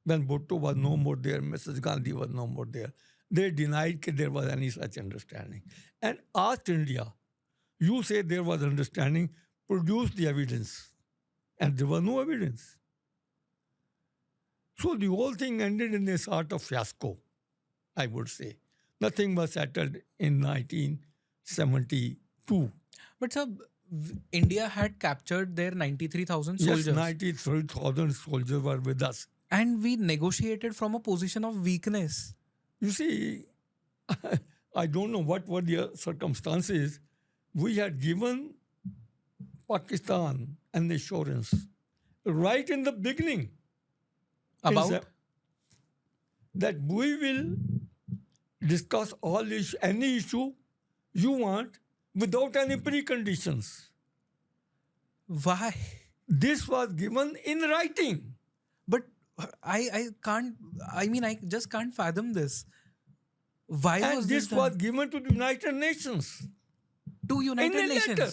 when Bhutto was no more there, Mrs. Gandhi was no more there, they denied that there was any such understanding. And asked India, you say there was understanding, produce the evidence. And there was no evidence. So the whole thing ended in a sort of fiasco, I would say. Nothing was settled in 1972. But sir, India had captured their 93,000 soldiers. Yes, 93,000 soldiers were with us. And we negotiated from a position of weakness. You see, I don't know what were the circumstances. We had given Pakistan an assurance right in the beginning. About? That we will discuss any issue you want without any preconditions. Why? This was given in writing. But I can't, I just can't fathom this. Why And was this done? was given to the United Nations. To United in a Nations? letter.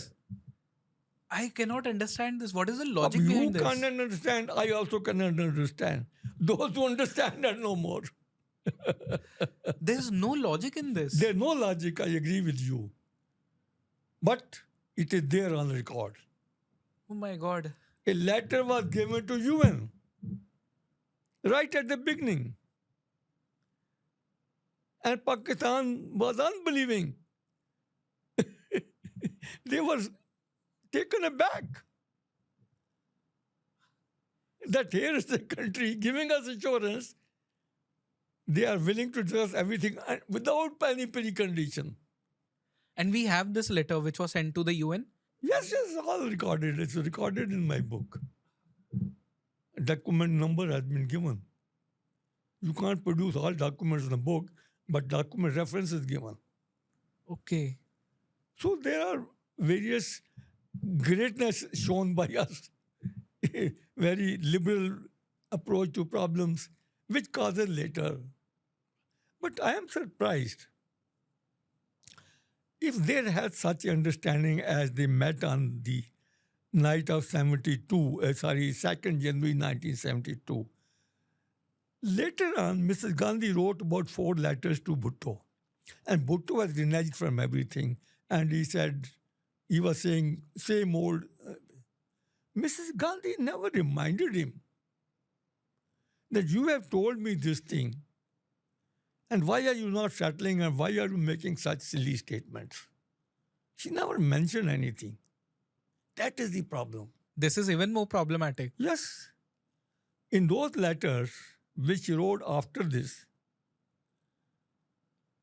I cannot understand this. What is the logic You behind this? cannot understand. I also cannot understand. Those who understand are no more. There's no logic in this. There's no logic, I agree with you. But it is there on record. Oh my God. A letter was given to UN right at the beginning. And Pakistan was unbelieving. They were taken aback that here is the country giving us assurance they are willing to discuss everything without any precondition. And we have this letter which was sent to the UN. Yes, all recorded. It's recorded in my book. Document number has been given. You can't produce all documents in a book, but document reference is given. Okay. So there are various greatness shown by us, a very liberal approach to problems, which causes later. But I am surprised. If they had such understanding as they met on the night of 72, 2nd January 1972. Later on, Mrs. Gandhi wrote about 4 letters to Bhutto. And Bhutto was reneged from everything. And he said, he was saying, same old. Mrs. Gandhi never reminded him that you have told me this thing. And why are you not settling and why are you making such silly statements? She never mentioned anything. That is the problem. This is even more problematic. Yes. In those letters which she wrote after this,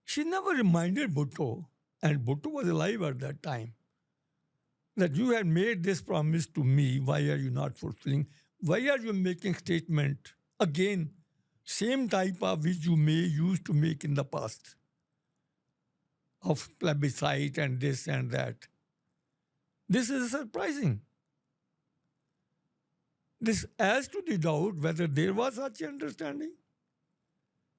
she never reminded Bhutto, and Bhutto was alive at that time, that you had made this promise to me. Why are you not fulfilling? Why are you making statement again, same type of which you may used to make in the past of plebiscite and this and that? This is surprising. This adds to the doubt whether there was such understanding.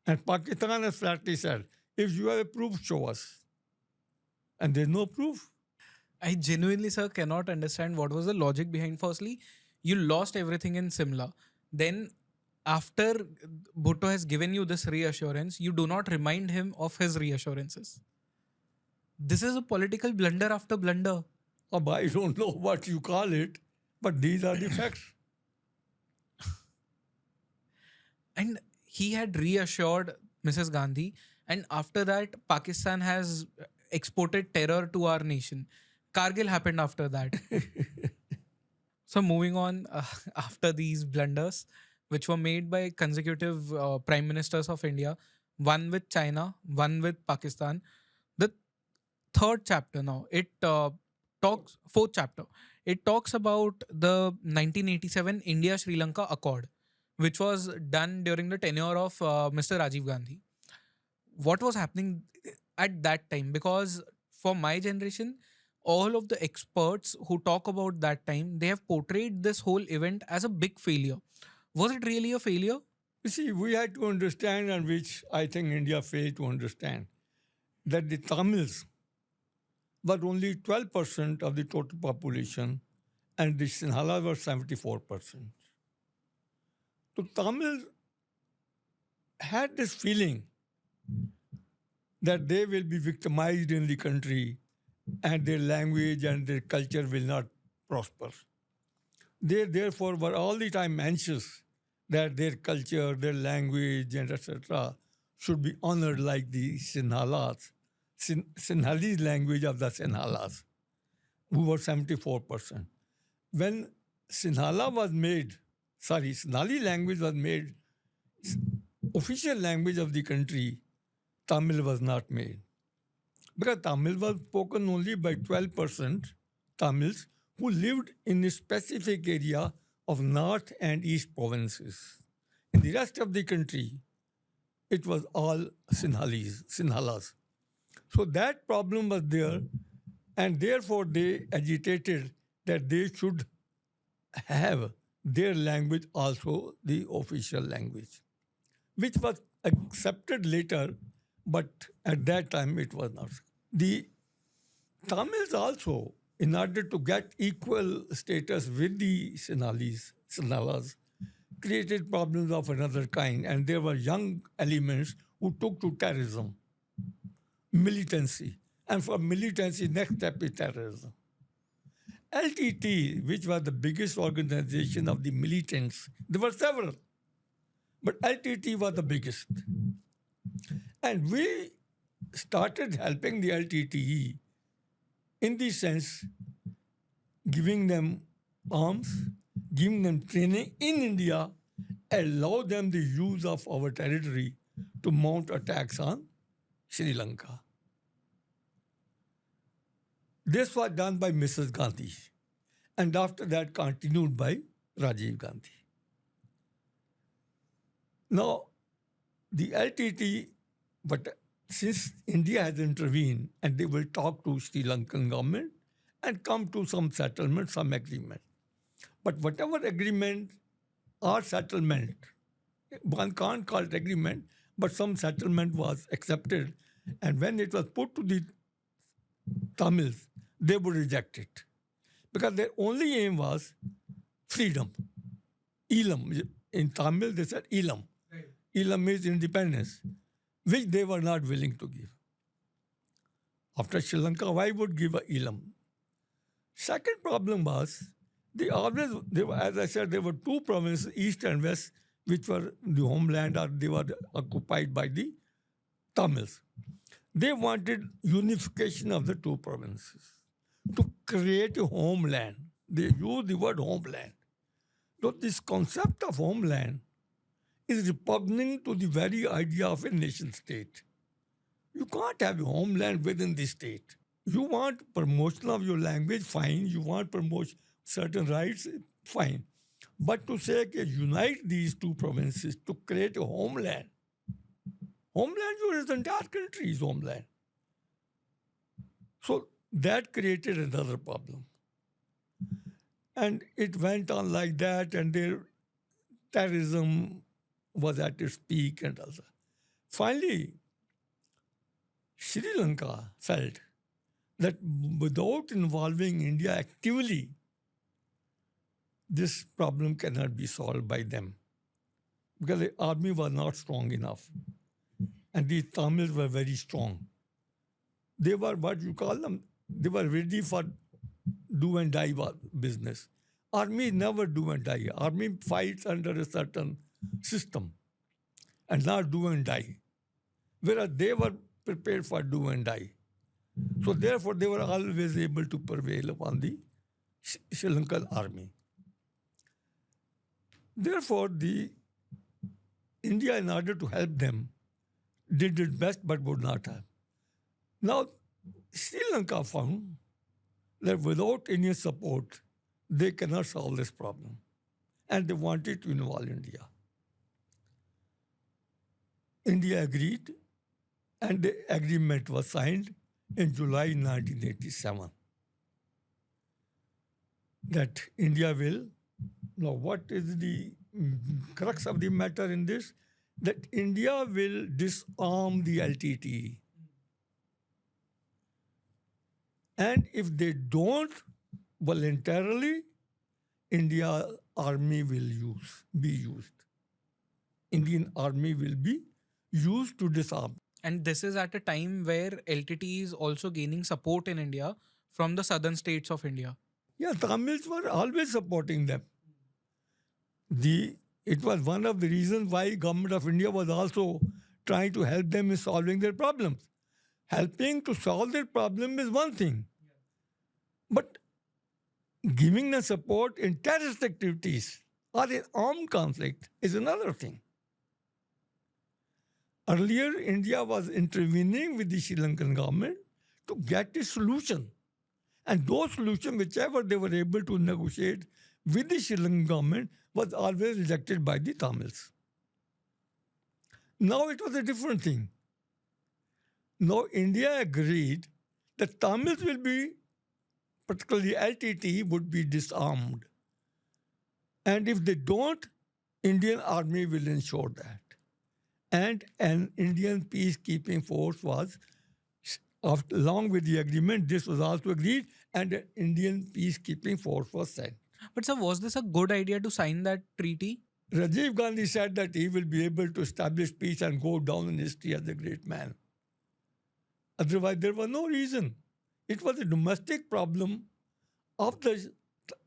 And Pakistan has flatly said, if you have a proof, show us. And there's no proof. I genuinely, sir, cannot understand what was the logic behind. Firstly, you lost everything in Simla. Then, after Bhutto has given you this reassurance, you do not remind him of his reassurances. This is a political blunder after blunder. I don't know what you call it, but these are the facts. And he had reassured Mrs. Gandhi. And after that, Pakistan has exported terror to our nation. Kargil happened after that. So moving on, after these blunders, which were made by consecutive prime ministers of India, one with China, one with Pakistan. The third chapter now, fourth chapter, it talks about the 1987 India-Sri Lanka Accord, which was done during the tenure of Mr. Rajiv Gandhi. What was happening at that time? Because for my generation, all of the experts who talk about that time, they have portrayed this whole event as a big failure. Was it really a failure? You see, we had to understand, and which I think India failed to understand, that the Tamils were only 12% of the total population and the Sinhala were 74%. So Tamils had this feeling that they will be victimized in the country and their language and their culture will not prosper. They therefore were all the time anxious that their culture, their language, and etc. should be honored like the Sinhalas, Sinhalese language of the Sinhalas, who were 74%. When Sinhala was made, Sinhali language was made official language of the country, Tamil was not made. Because Tamil was spoken only by 12% Tamils who lived in a specific area of north and east provinces. In the rest of the country, it was all Sinhalas. So that problem was there, and therefore they agitated that they should have their language also the official language, which was accepted later, but at that time it was not. The Tamils also, in order to get equal status with the Sinhalas, created problems of another kind, and there were young elements who took to terrorism, militancy, and for militancy, next step is terrorism. LTT, which was the biggest organization of the militants, there were several, but LTT was the biggest. And we started helping the LTTE in the sense giving them arms, giving them training in India, allow them the use of our territory to mount attacks on Sri Lanka. This was done by Mrs. Gandhi, and after that continued by Rajiv Gandhi. Now, the LTT, but since India has intervened and they will talk to Sri Lankan government and come to some settlement, some agreement. But whatever agreement or settlement, one can't call it agreement, but some settlement was accepted. And when it was put to the Tamils, they would reject it because their only aim was freedom. Elam. In Tamil, they said Elam. Elam means independence, which they were not willing to give. After Sri Lanka, why would give a Elam? Second problem was as I said, there were two provinces, East and West, which were the homeland or they were occupied by the Tamils. They wanted unification of the two provinces to create a homeland. They use the word homeland. So this concept of homeland is repugnant to the very idea of a nation state. You can't have a homeland within the state. You want promotion of your language, fine. You want promotion certain rights, fine. But to say unite these two provinces to create a homeland, is the entire country's homeland. So that created another problem. And it went on like that, and their terrorism was at its peak and all that. Finally, Sri Lanka felt that without involving India actively, this problem cannot be solved by them because the army was not strong enough. And the Tamils were very strong. They were what you call them, they were ready for do and die business. Army never do and die. Army fights under a certain system and not do and die. Whereas they were prepared for do and die. So therefore they were always able to prevail upon the Sri Lankan army. Therefore, the India, in order to help them, did its best but would not help. Now, Sri Lanka found that without Indian support, they cannot solve this problem. And they wanted to involve India. India agreed, and the agreement was signed in July 1987. That India will, now what is the crux of the matter in this? That India will disarm the LTT. And if they don't voluntarily, India army will be used. Indian army will be used to disarm. And this is at a time where LTT is also gaining support in India from the southern states of India. Yeah, Tamils were always supporting them. It was one of the reasons why government of India was also trying to help them in solving their problems. Helping to solve their problem is one thing. But giving them support in terrorist activities or in armed conflict is another thing. Earlier, India was intervening with the Sri Lankan government to get a solution. And those solutions, whichever they were able to negotiate with the Sri Lankan government, was always rejected by the Tamils. Now it was a different thing. Now India agreed that Tamils will be, particularly LTT, would be disarmed. And if they don't, Indian army will ensure that. And an Indian peacekeeping force was, along with the agreement, this was also agreed, and an Indian peacekeeping force was sent. But sir, was this a good idea to sign that treaty? Rajiv Gandhi said that he will be able to establish peace and go down in history as a great man. Otherwise, there was no reason. It was a domestic problem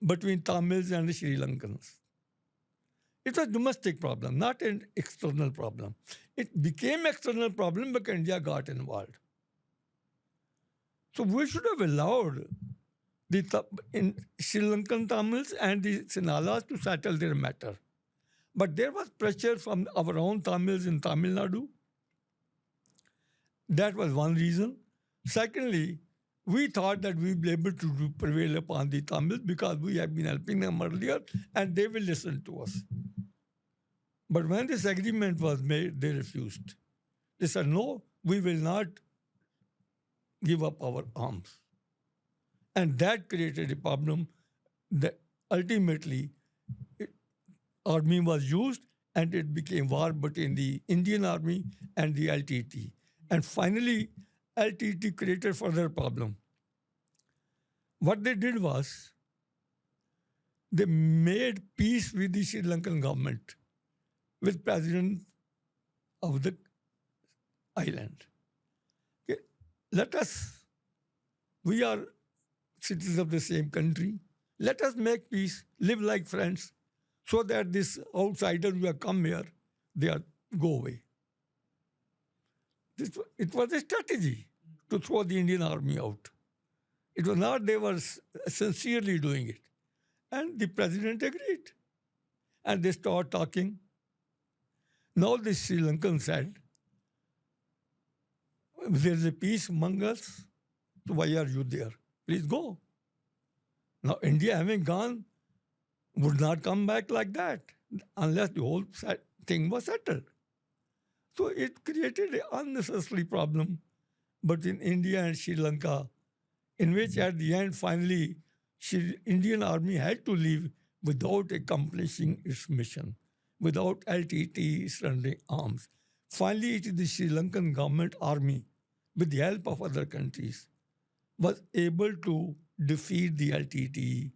between Tamils and the Sri Lankans. It was a domestic problem, not an external problem. It became external problem because India got involved. So we should have allowed the Sri Lankan Tamils and the Sinalas to settle their matter. But there was pressure from our own Tamils in Tamil Nadu. That was one reason. Secondly, we thought that we'd be able to prevail upon the Tamils because we have been helping them earlier and they will listen to us. But when this agreement was made, they refused. They said, no, we will not give up our arms. And that created a problem that ultimately army was used and it became war between the Indian army and the LTT. And finally, LTT created further problem. What they did was, they made peace with the Sri Lankan government, with president of the island. Okay, let us, we are citizens of the same country. Let us make peace, live like friends, so that this outsiders who have come here, they are go away. It was a strategy to throw the Indian army out. It was not they were sincerely doing it. And the president agreed. And they started talking. Now the Sri Lankan said, there's a peace among us, so why are you there? Please go. Now India having gone would not come back like that unless the whole thing was settled. So it created an unnecessary problem between India and Sri Lanka, in which at the end, finally, Indian army had to leave without accomplishing its mission, without LTT surrendering arms. Finally, it is the Sri Lankan government army, with the help of other countries, was able to defeat the LTT.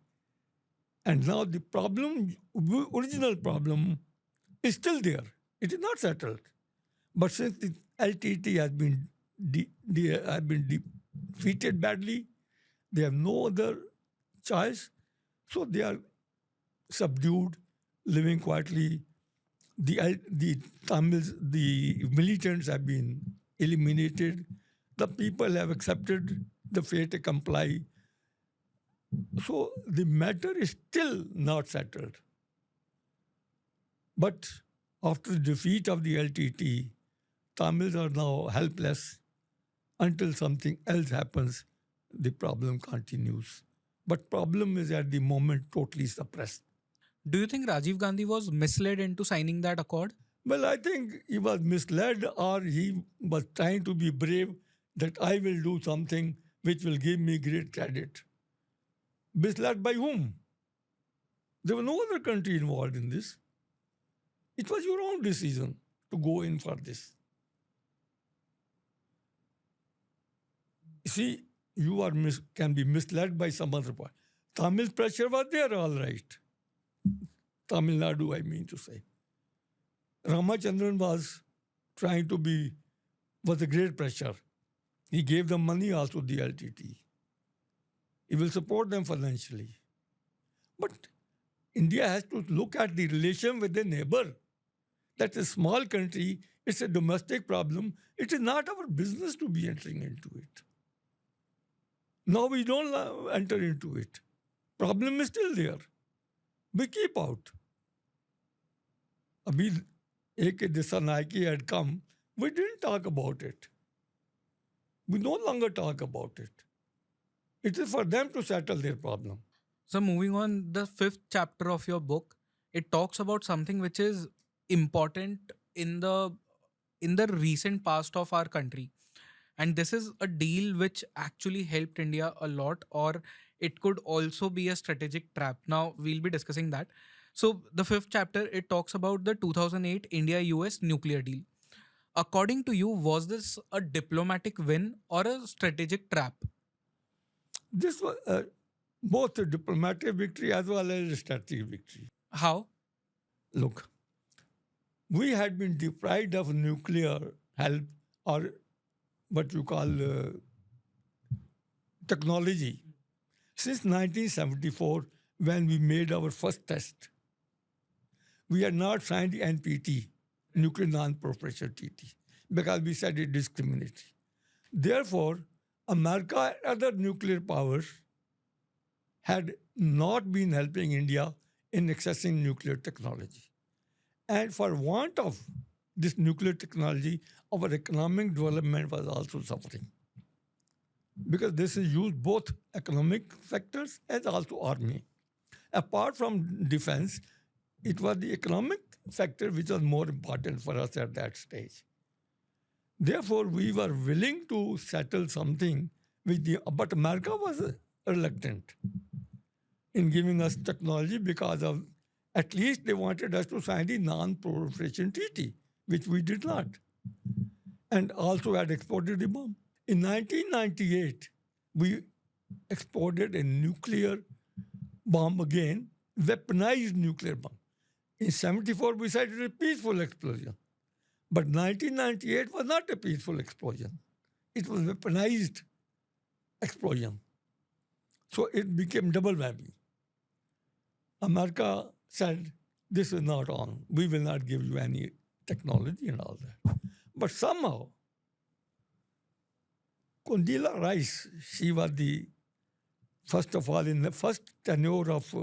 And now the problem, original problem, is still there. It is not settled. But since the LTT has been defeated badly, they have no other choice, so they are subdued, living quietly. The Tamils, the militants have been eliminated. The people have accepted the fate accompli. So the matter is still not settled. But after the defeat of the LTT, Tamils are now helpless. Until something else happens, the problem continues. But problem is at the moment totally suppressed. Do you think Rajiv Gandhi was misled into signing that accord? Well, I think he was misled or he was trying to be brave that I will do something which will give me great credit. Misled by whom? There was no other country involved in this. It was your own decision to go in for this. See, you are can be misled by some other part. Tamil pressure was there, all right. Tamil Nadu, I mean to say. Ramachandran was trying to be, was a great pressure. He gave them money also, the LTT. He will support them financially. But India has to look at the relation with the neighbor. That's a small country, it's a domestic problem. It is not our business to be entering into it. Now we don't enter into it. Problem is still there. We keep out. Abhi ek Disanaiki had come, we didn't talk about it. We no longer talk about it. It is for them to settle their problem. So moving on, the fifth chapter of your book, it talks about something which is important in the recent past of our country. And this is a deal which actually helped India a lot, or it could also be a strategic trap. Now, we'll be discussing that. So, the fifth chapter, it talks about the 2008 India US nuclear deal. According to you, was this a diplomatic win or a strategic trap? This was both a diplomatic victory as well as a strategic victory. How? Look, we had been deprived of nuclear help or what you call technology since 1974 when we made our first test. We had not signed the NPT, Nuclear Non-Proliferation Treaty, because we said it discriminatory. Therefore, America and other nuclear powers had not been helping India in accessing nuclear technology. And for want of this nuclear technology, our economic development was also suffering. Because this is used both economic sectors and also army. Apart from defense, it was the economic sector which was more important for us at that stage. Therefore, we were willing to settle something with but America was reluctant in giving us technology because of, at least they wanted us to sign the non-proliferation treaty, which we did not. And also had exported the bomb. In 1998, we exported a nuclear bomb again, weaponized nuclear bomb. In 74, we said it was a peaceful explosion. But 1998 was not a peaceful explosion. It was weaponized explosion. So it became double whammy. America said, this is not on. We will not give you any technology and all that. But somehow, Condoleezza Rice, she was the, first of all, in the first tenure of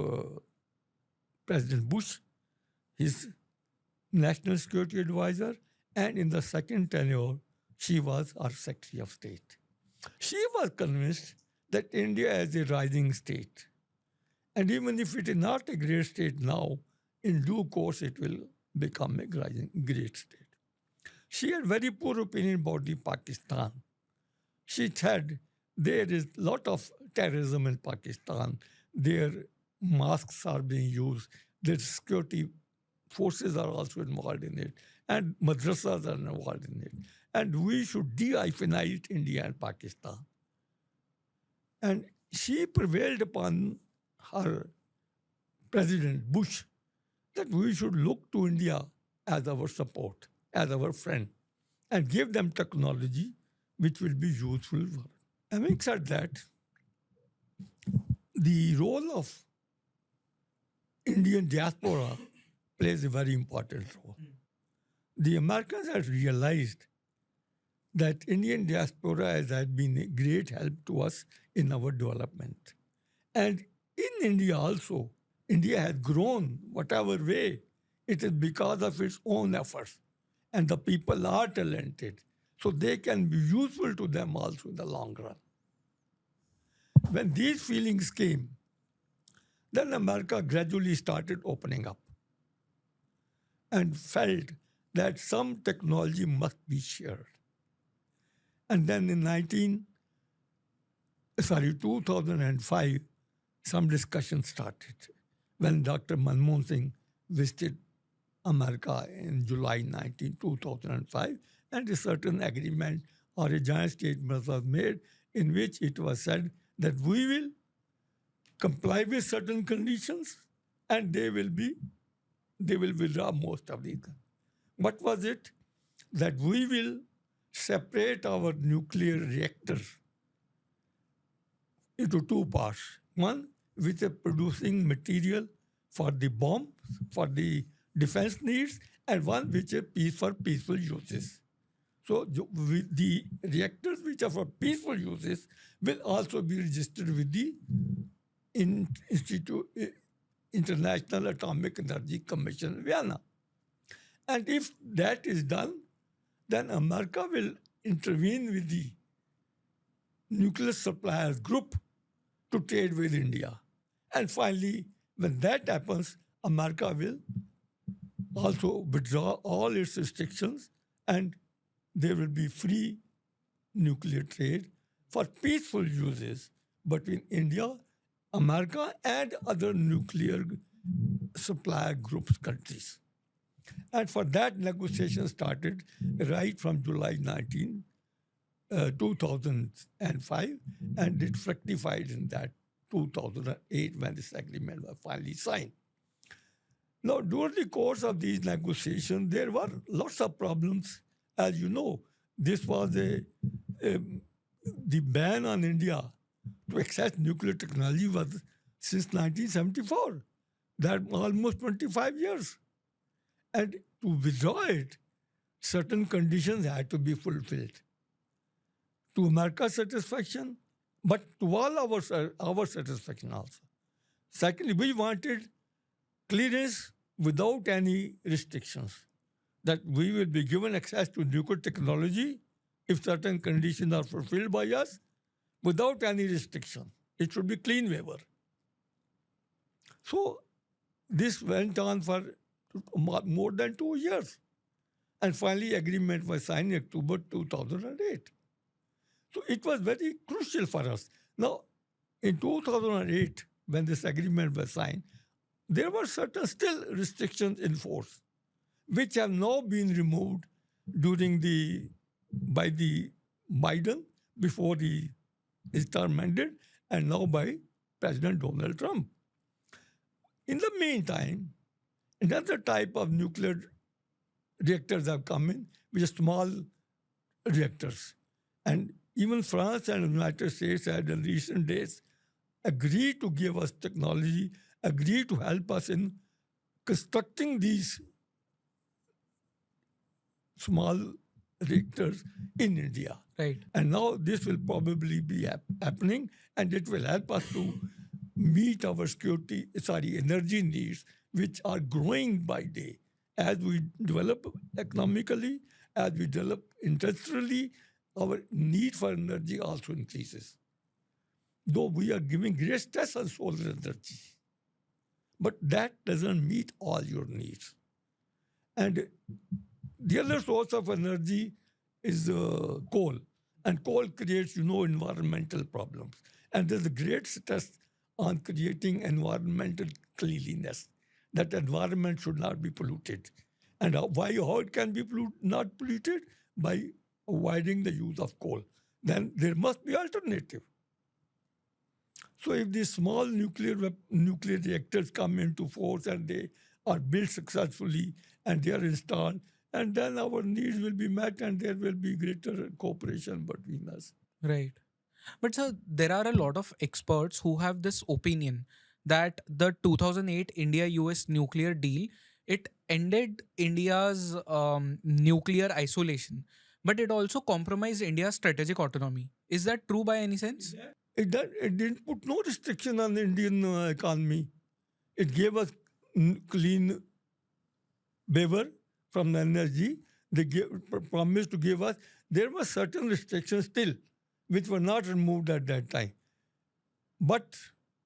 President Bush, his national security advisor, and in the second tenure, she was our Secretary of State. She was convinced that India is a rising state. And even if it is not a great state now, in due course it will become a rising great state. She had very poor opinion about the Pakistan. She said there is a lot of terrorism in Pakistan. Their mosques are being used. Their security forces are also involved in it. And madrasas are involved in it. And we should de-hyphenize India and Pakistan. And she prevailed upon her President Bush that we should look to India as our support, as our friend, and give them technology which will be useful for us. Having said that, the role of Indian diaspora plays a very important role. The Americans have realized that Indian diaspora has had been a great help to us in our development. And in India also, India has grown whatever way. It is because of its own efforts. And the people are talented. So they can be useful to them also in the long run. When these feelings came, then America gradually started opening up and felt that some technology must be shared. And then in 2005, some discussion started when Dr. Manmohan Singh visited America in July 2005, and a certain agreement or a joint statement was made in which it was said that we will comply with certain conditions and they will withdraw most of these. What was it? That we will separate our nuclear reactors into two parts. One, which is producing material for the bombs, for the defense needs, and one which is for peaceful uses. So the reactors which are for peaceful uses will also be registered with the International Atomic Energy Commission, Vienna. And if that is done, then America will intervene with the nuclear suppliers group to trade with India. And finally, when that happens, America will also withdraw all its restrictions and there will be free nuclear trade for peaceful uses between India, America, and other nuclear supply groups countries. And for that, negotiation started right from July 2005, and it fructified in that 2008 when this agreement was finally signed. Now, during the course of these negotiations, there were lots of problems. As you know, this was the ban on India to access nuclear technology was since 1974. That almost 25 years. And to withdraw it, certain conditions had to be fulfilled. To America's satisfaction, but to all our satisfaction also. Secondly, we wanted clearance without any restrictions, that we will be given access to nuclear technology if certain conditions are fulfilled by us without any restriction. It should be clean waiver. So this went on for more than 2 years. And finally, agreement was signed in October 2008. So it was very crucial for us. Now, in 2008, when this agreement was signed, there were certain still restrictions in force, which have now been removed by the Biden before his term ended, and now by President Donald Trump. In the meantime, another type of nuclear reactors have come in, which are small reactors. And even France and the United States had in recent days agreed to give us technology, agreed to help us in constructing these small reactors in India. Right. And now this will probably be happening, and it will help us to meet our energy needs, which are growing by day. As we develop economically, as we develop industrially, our need for energy also increases. Though we are giving great stress on solar energy, but that doesn't meet all your needs. And the other source of energy is coal. And coal creates, environmental problems. And there's a great stress on creating environmental cleanliness. That environment should not be polluted. And how it can be not polluted? By avoiding the use of coal. Then there must be alternative. So if these small nuclear reactors come into force and they are built successfully and they are installed, and then our needs will be met and there will be greater cooperation between us. Right. But sir, there are a lot of experts who have this opinion that the 2008 India-US nuclear deal, it ended India's nuclear isolation, but it also compromised India's strategic autonomy. Is that true by any sense? It didn't put no restriction on the Indian economy. It gave us clean waiver from the energy. They promised to give us. There were certain restrictions still, which were not removed at that time. But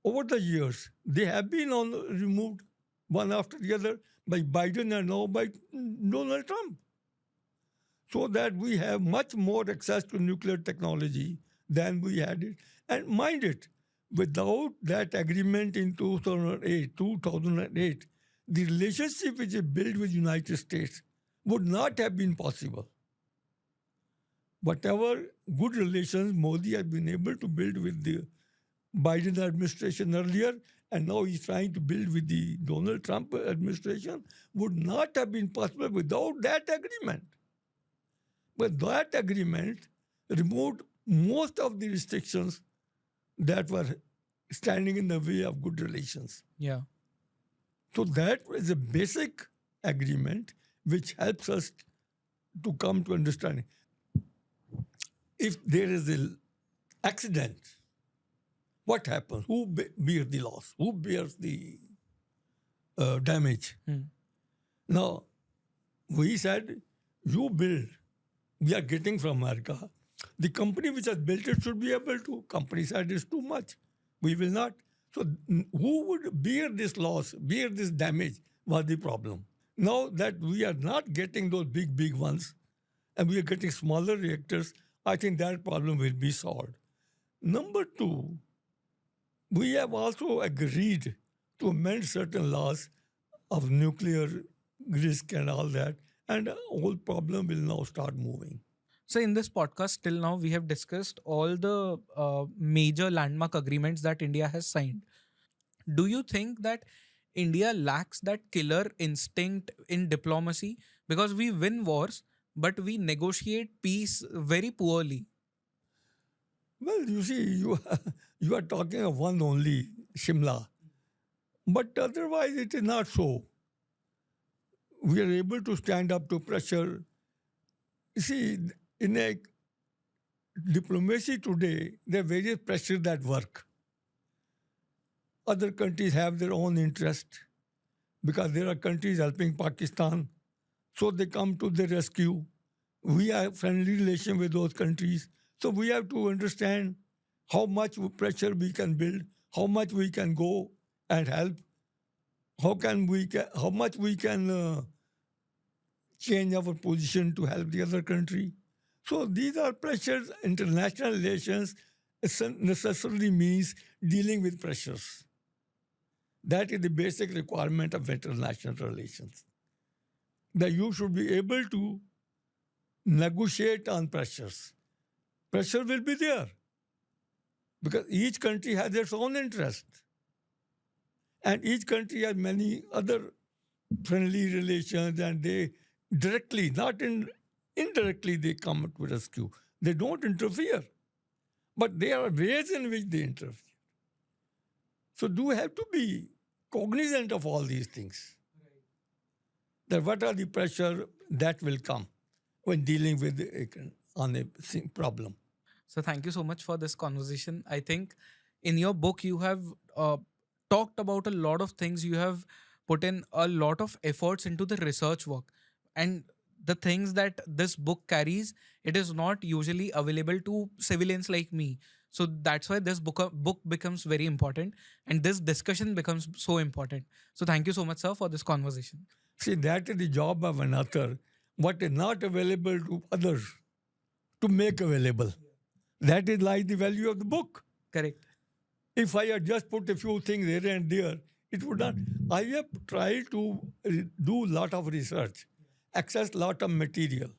over the years, they have been removed one after the other by Biden and now by Donald Trump. So that we have much more access to nuclear technology than we had it. And mind it, without that agreement in 2008, the relationship which is built with United States would not have been possible. Whatever good relations Modi has been able to build with the Biden administration earlier, and now he's trying to build with the Donald Trump administration, would not have been possible without that agreement. But that agreement removed most of the restrictions that were standing in the way of good relations. Yeah. So that is a basic agreement which helps us to come to understanding. If there is an accident, what happens? Who bears the loss? Who bears the damage? Now, we said, you build. We are getting from America. The company which has built it should be able to. Company said it's too much. We will not. So who would bear this loss, bear this damage was the problem. Now that we are not getting those big ones and we are getting smaller reactors, I think that problem will be solved. Number two, we have also agreed to amend certain laws of nuclear risk and all that, and the whole problem will now start moving. So, in this podcast, till now, we have discussed all the major landmark agreements that India has signed. Do you think that India lacks that killer instinct in diplomacy? Because we win wars, but we negotiate peace very poorly. Well, you see, you are talking of one only, Shimla. But otherwise, it is not so. We are able to stand up to pressure. You see, in a diplomacy today, there are various pressures that work. Other countries have their own interest because there are countries helping Pakistan, so they come to the rescue. We have friendly relation with those countries, so we have to understand how much pressure we can build, how much we can go and help, how much we can change our position to help the other country. So these are pressures. International relations necessarily means dealing with pressures. That is the basic requirement of international relations. That you should be able to negotiate on pressures. Pressure will be there because each country has its own interest. And each country has many other friendly relations, and they directly, not indirectly, they come to rescue. They don't interfere, but there are ways in which they interfere. So do have to be cognizant of all these things. That what are the pressure that will come when dealing with on a problem. So thank you so much for this conversation. I think in your book you have uh, talked about a lot of things. You have put in a lot of efforts into the research work, and the things that this book carries, it is not usually available to civilians like me. So that's why this book becomes very important, and this discussion becomes so important. So thank you so much, sir, for this conversation. See, that is the job of an author. What is not available to others to make available. That is like the value of the book. Correct. If I had just put a few things here and there, it would not. I have tried to do a lot of research, access lot of material,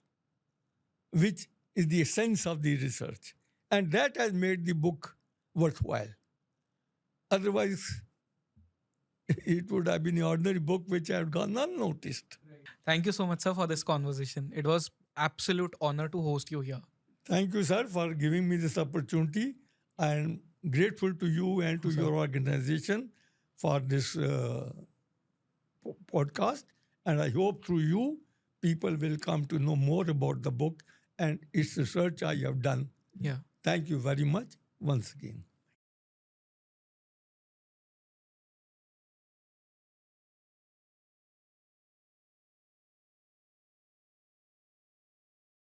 which is the essence of the research. And that has made the book worthwhile. Otherwise, it would have been an ordinary book which I have gone unnoticed. Thank you so much, sir, for this conversation. It was absolute honor to host you here. Thank you, sir, for giving me this opportunity. I am grateful to you and to your organization for this podcast. And I hope through you, people will come to know more about the book and its research I have done. Yeah. Thank you very much once again.